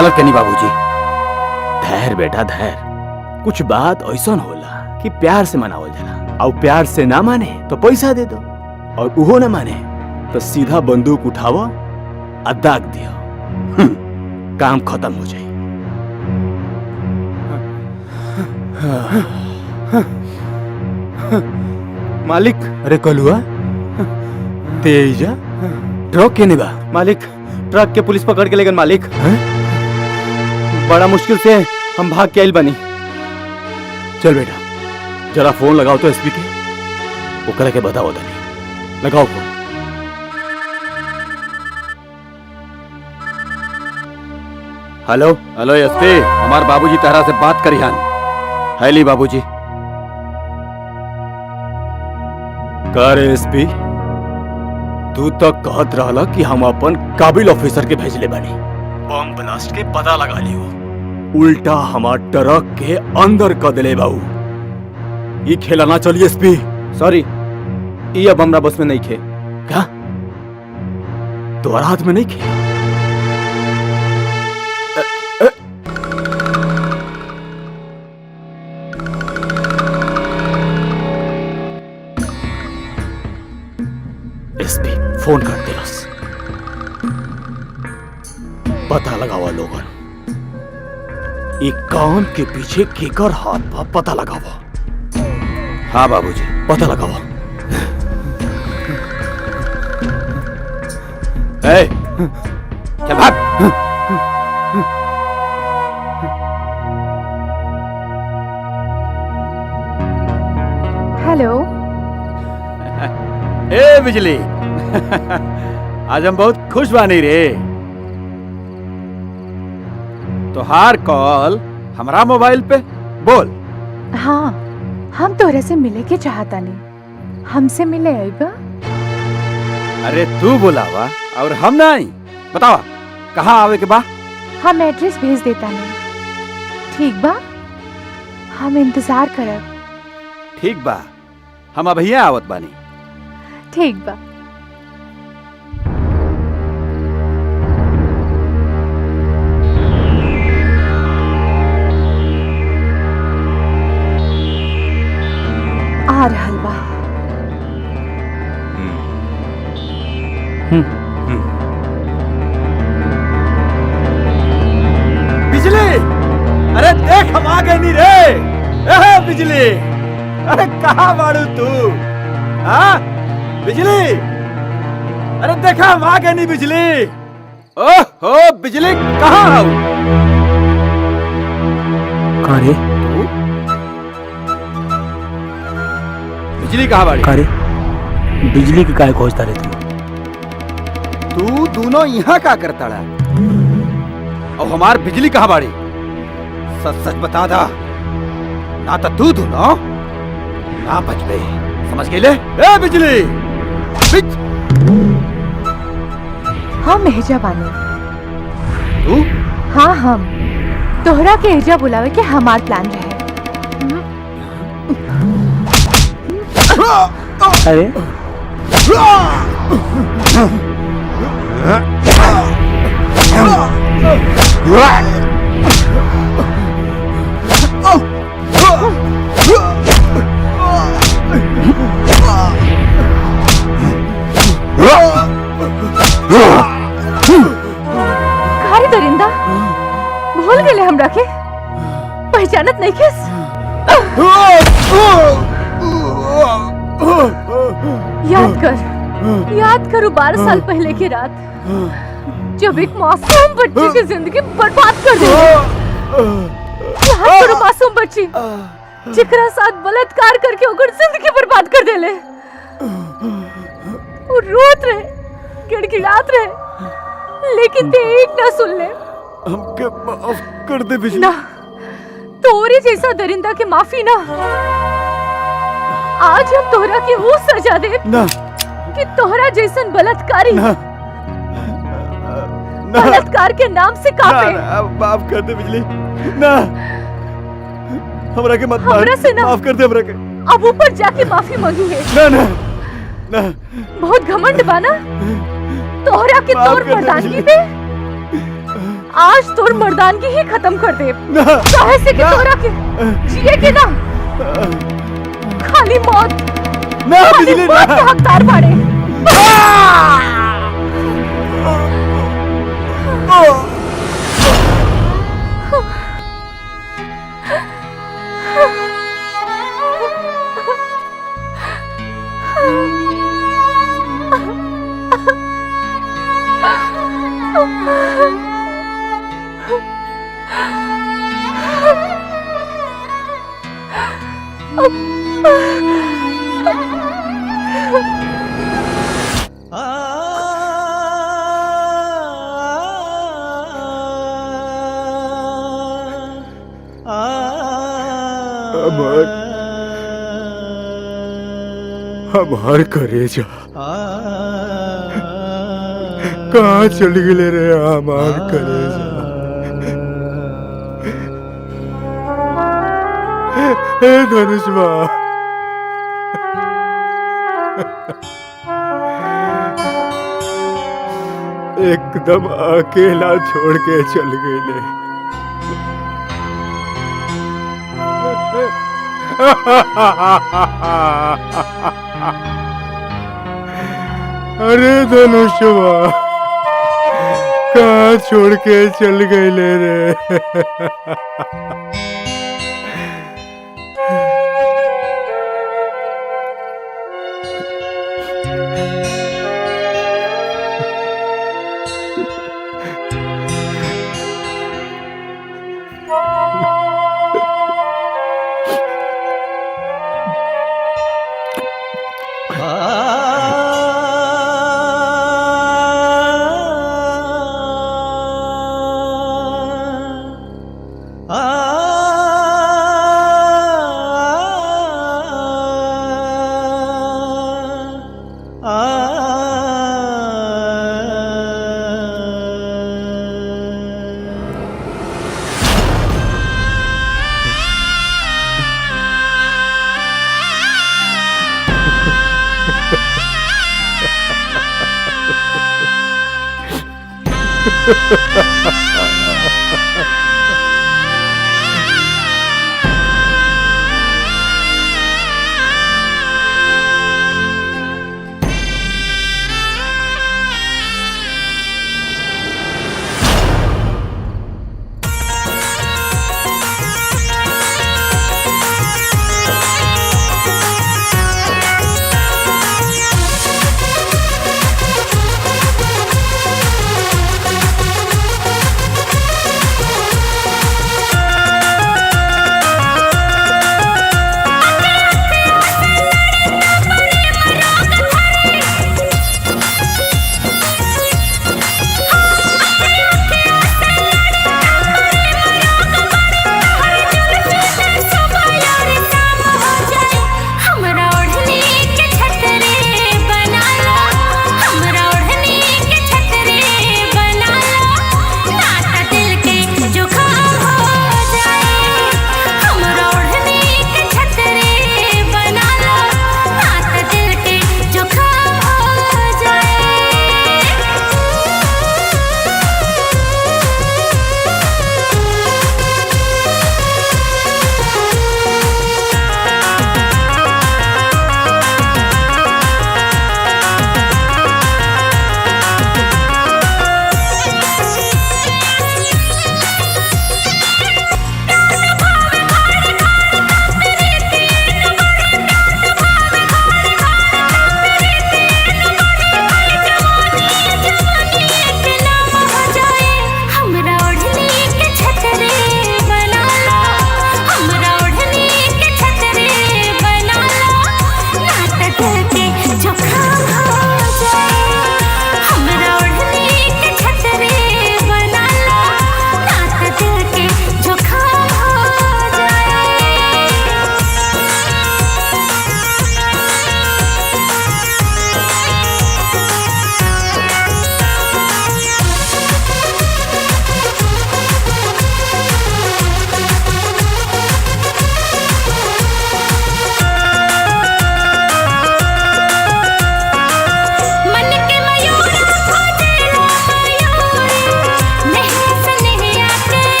गलत कहनी बाबूजी। धैर्य बेटा धैर्य। कुछ बात ऐसा होला कि प्यार से मनावल जाला, और प्यार से ना माने तो पैसा दे दो, और उहो ना माने तो सीधा बंदूक उठाओ और दाग दियो, काम खत्म हो जाए। मालिक। अरे कलुआ तेजा ट्रक के निभा मालिक, ट्रक के पुलिस पकड़ के लेगन मालिक। बड़ा मुश्किल से हम भाग के आइल बनी। चल बेटा जरा फोन लगाओ तो एसपी के, वो करे के बताओ तनी। लगाओ फोन। हेलो हेलो एसपी, हमार बाबूजी तारा से बात करिहान। हैली बाबूजी। कर एसपी, तू तो कहत रहला कि हम अपन काबिल ऑफिसर के भेजले बानी, बम ब्लास्ट के पता लगा लियो। उल्टा हमार ट्रक के अंदर कर दिले बाबू। ये खेला ना चलिए एसपी। सॉरी, ये अब हमरा बस में नहीं खे। क्या तुम्हारा हाथ में नहीं खे? एसपी फोन कर दिलस, पता लगावा लोगन, एक काम के पीछे केकर हाथ बा पता लगावा। हाँ बाबूजी पता लगावा। ए, चल भाग। हेलो। ए बिजली, आज हम बहुत खुश बानी रे। तोहार कॉल हमारा मोबाइल पे बोल। हाँ, हम तोहरे से मिले के चाहता नहीं, हमसे मिले आइबा। अरे तू बुलावा और हम नहीं। बतावा कहाँ आवे के बा? हम एड्रेस भेज देता नहीं, ठीक बा? हम इंतजार करब। ठीक बा, हम अभी आवत बानी। ठीक बा। आ रहल बा। बिजली, अरे देख हम आ गए नी रे। ए बिजली, अरे कहाँ बाड़ू तू? हाँ बिजली, अरे देखा हम आ गए नी बिजली। ओहो बिजली कहाँ आओ? कहाँ रे? बिजली कहाँ बाड़ी? अरे बिजली की काय खोजता रे तू दोनों यहाँ क्या करता रहा? और हमार बिजली कहाँ बाड़ी? सच सच बता दा, ना तो तू दोनों ना बच गए, समझ गए ले? ए बिजली, हम एजा बानी। तू? हाँ हम तोहरा के एजा बुलावे के हमार प्लान रहे। अरे खारी दरिंदा भूल गए हमरा के, पहचानत नहीं किस? याद करो 12 साल पहले की रात, जब एक मासूम बच्ची की जिंदगी बर्बाद कर दी। याद करो मासूम बच्ची जिकरा साथ बलात्कार करके ओकर जिंदगी बर्बाद कर देले। वो रोत रहे, गिड़गिड़ात रहे, लेकिन ते एक ना सुन ले। हमके माफ कर दे बिजली। ना, तोरे जैसा दरिंदा के माफी ना। आज हम तोहरा के वो सजा दे ना कि तोहरा जैसन बलात्कारी ना, बलात्कार के नाम से काफे। माफ कर दे बिजली। ना, हमरा के मत मार। हमरा से ना। माफ कर दे हमरा के। अब ऊपर जाके माफी मांगी है। ना ना ना, बहुत घमंड बाना तोहरा के तोर मर्दानगी पे। आज तोर मर्दानगी ही खत्म कर दे। चाहे से कि तोरा के जिए के ना खाली मौत ना खाली बिजली मौत ना। के हकदार बाड़े। हमार करेजा कहाँ चल गए रे हमार करेजा। हे धनुषवा एकदम अकेला छोड़ के चल गए। अरे धनुषवा कहाँ छोड़ के चल गए रे।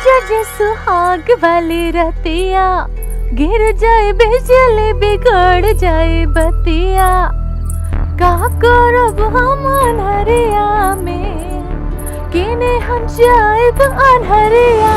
जजे सुहाग वाली रतिया, गिर जाए बिजली बिगड़ जाए बतिया, का करब हम अनहरिया में, किने हम जाएब अनहरिया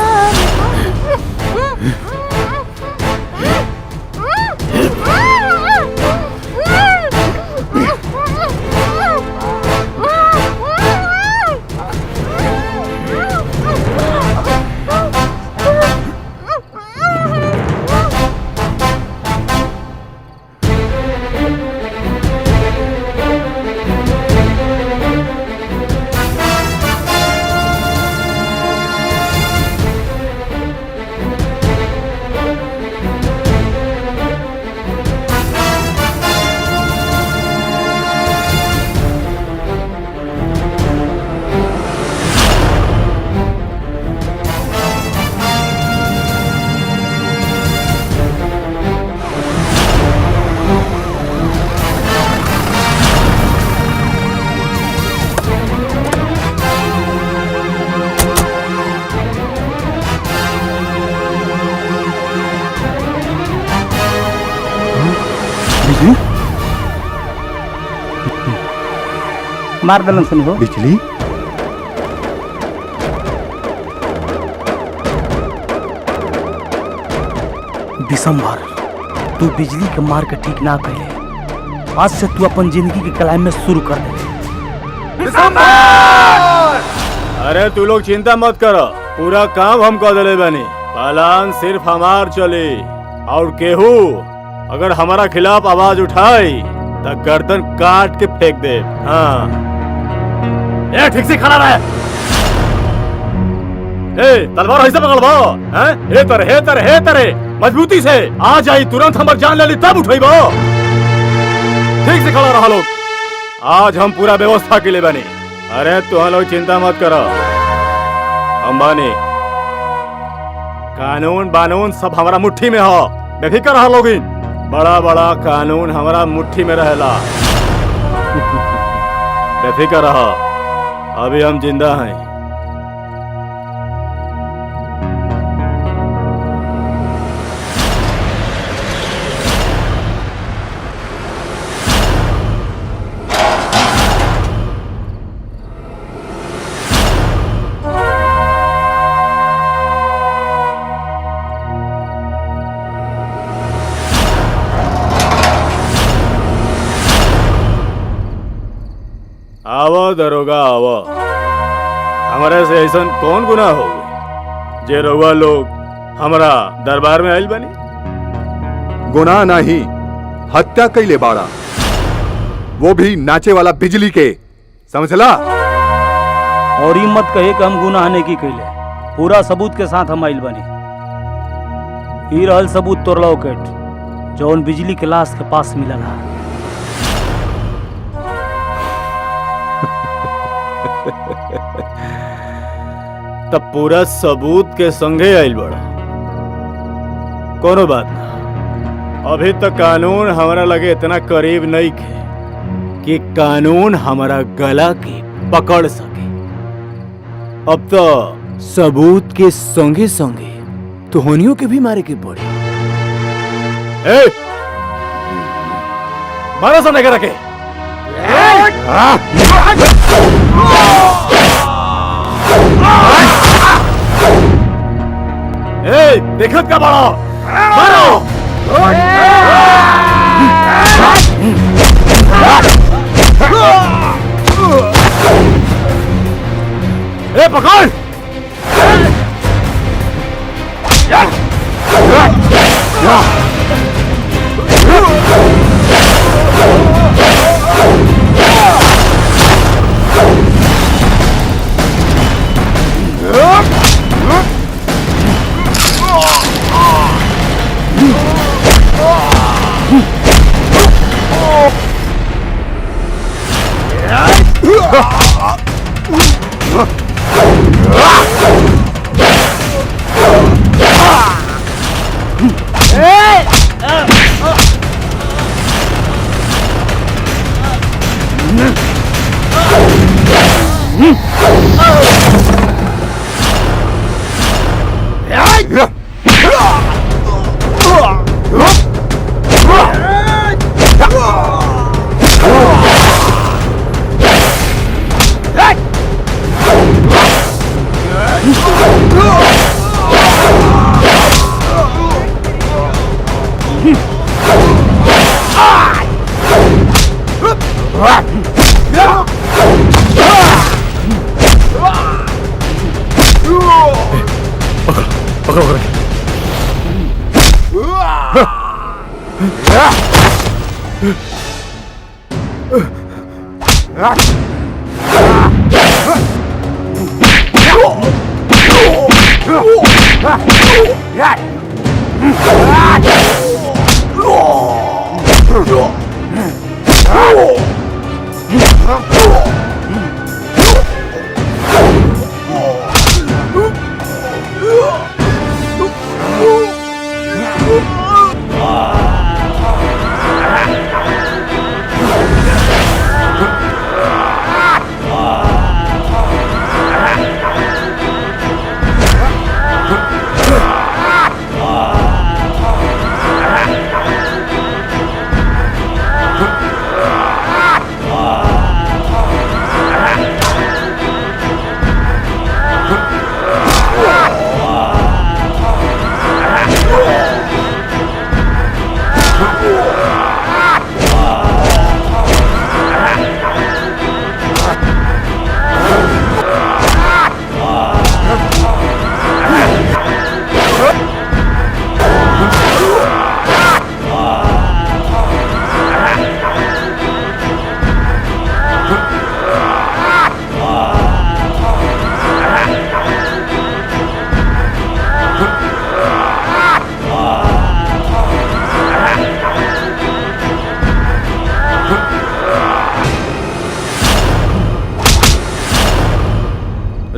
मार दलन सुन हो बिजली दिसंबर, तू बिजली के मार के ठीक ना कैले। आज से तू अपन जिंदगी के क्लाइमेक्स शुरू कर दे। अरे तू लोग चिंता मत करो, पूरा काम हम कर देले बानी। प्लान सिर्फ हमार चली, और केहू अगर हमारा खिलाफ आवाज उठाई तो गर्दन काट के फेंक दे। हाँ ए ठीक से खड़ा रहे। ए तलवार ऐसे पकड़बो, हैं? हे तरे मजबूती से आ जाई, तुरंत हमर जान ले ली तब उठेबो। ठीक से खड़ा रहा लोग, आज हम पूरा व्यवस्था के लिए बने। अरे तुम लोग चिंता मत करो, अंबानी कानून बानून सब हमारा मुट्ठी में हो। बेफिक्र रहो लोगिन, बड़ा बड़ा कानून हमारा मुट्ठी में रहेला। बेफिक्र रहो, अभी हम जिंदा हैं। आवो दरोगा आवो, हमारे से ऐसा कौन गुनाह हो गए जे रउआ लोग हमारा दरबार में आइल बनी? गुनाह नहीं, हत्या कैले बाड़ा, वो भी नाचे वाला बिजली के, समझला? और ये मत कहे कि हम गुनाह नहीं की कैले, पूरा सबूत के साथ हम आइल बनी। ई रहल सबूत तोर लॉकेट जौन बिजली के लाश के पास मिलला। तब पूरा सबूत के संगे आइल बड़ा, कोनो बात ना। अभी तक कानून हमारा लगे इतना करीब नहीं थे कि कानून हमारा गला के पकड़ सके। अब तो सबूत के संगे संगे तुहनियों के भी मारे के पड़े। मारो सामने के रखे। देखत का बड़ा मारो। पकड़।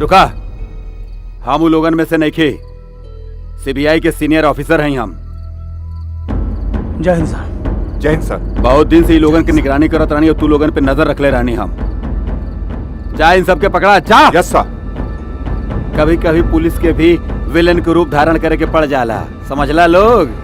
रुका, हम लोगन में से नहीं खे, सीबीआई के सीनियर ऑफिसर हैं हम। जय हिंद सर। जय हिंद सर। बहुत दिन से ये लोगन की निगरानी करत रहनी और तू लोगन पे नजर रखले रहनी हम। जा इन सबके पकड़ा, जा। यस सर। कभी कभी पुलिस के भी विलेन के रूप धारण करे के पड़ जाला, समझला लोग।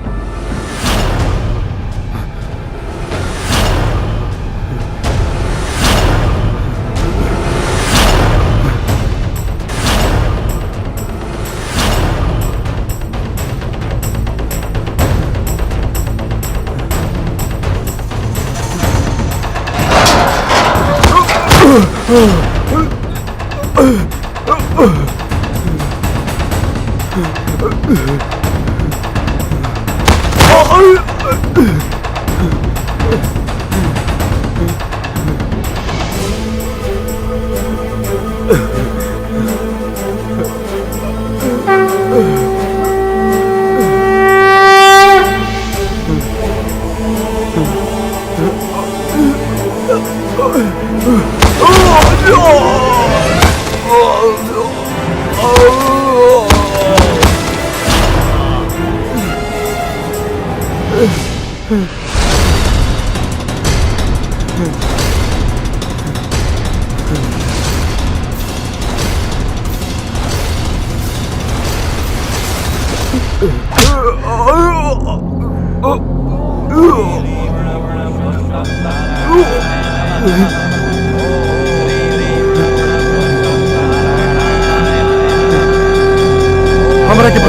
हमरा के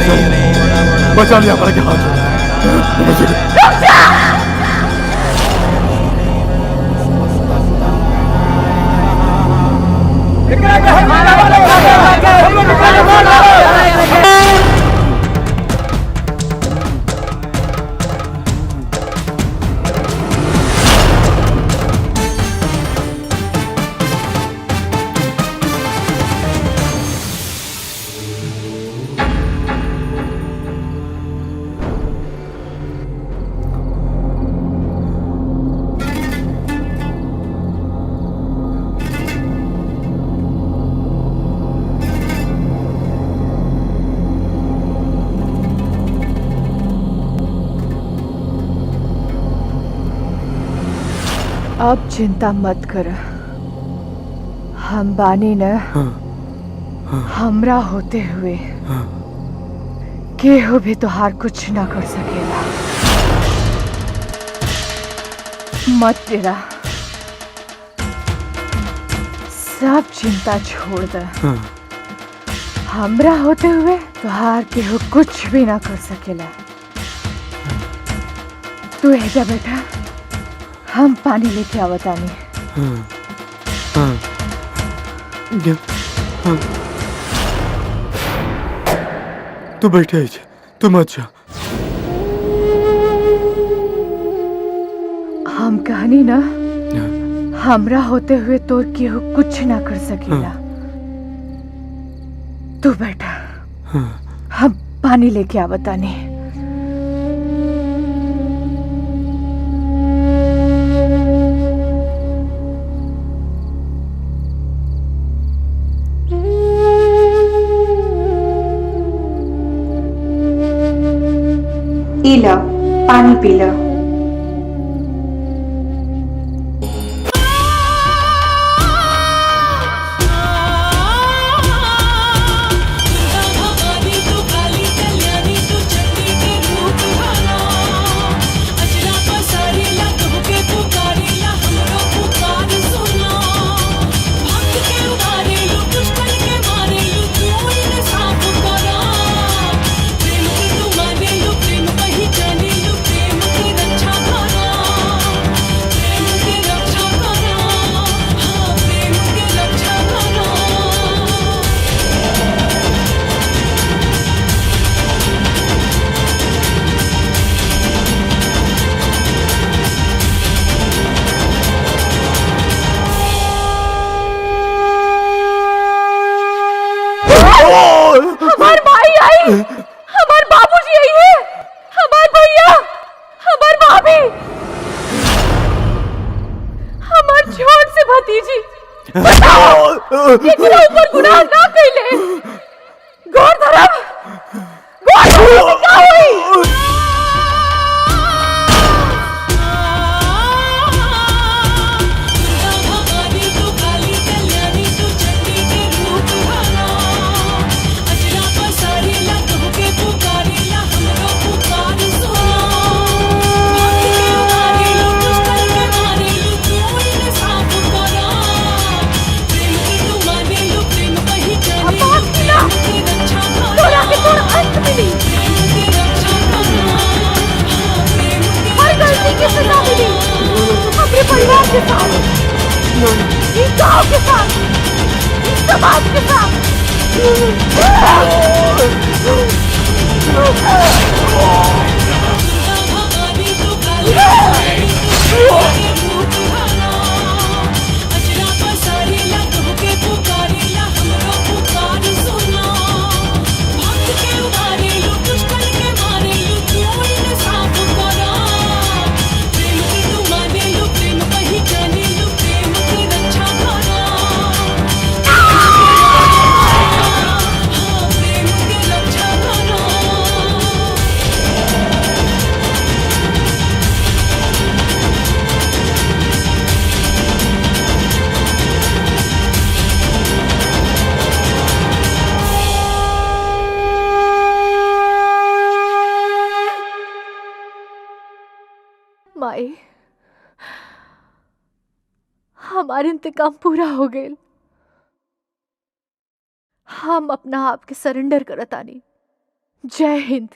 बचा लिया, हमरा के हाथ अब चिंता मत कर, हम बानी न। हमरा होते हुए केहू भी तोहार कुछ ना कर सकेला। मत डरा, सब चिंता छोड़ दे। हमरा होते हुए तोहार केहू कुछ भी ना कर सकेला। तू एजा बेटा, हम पानी लेके आवतानी। तू बैठे तू मत जा। हम कहनी ना, हमरा होते हुए तोर केहू कुछ ना कर सकेला। तू बैठा, हम पानी लेके आवतानी। ई लो, पानी पी लो। हमार भाई आई, हमार बाबूजी आई है, हमार भैया, हमार भाभी, हमार छोट से भतीजी। बताओ, एकरा ऊपर गुनाह ना कइले। गौर धरम, गौर धरम से का हुई? अपने परिवार के साथ, इस गांव के साथ, इस समाज के साथ। माई, हमारे इंतकाम पूरा हो गए। हम अपना आप के सरेंडर करतानी। जय हिंद।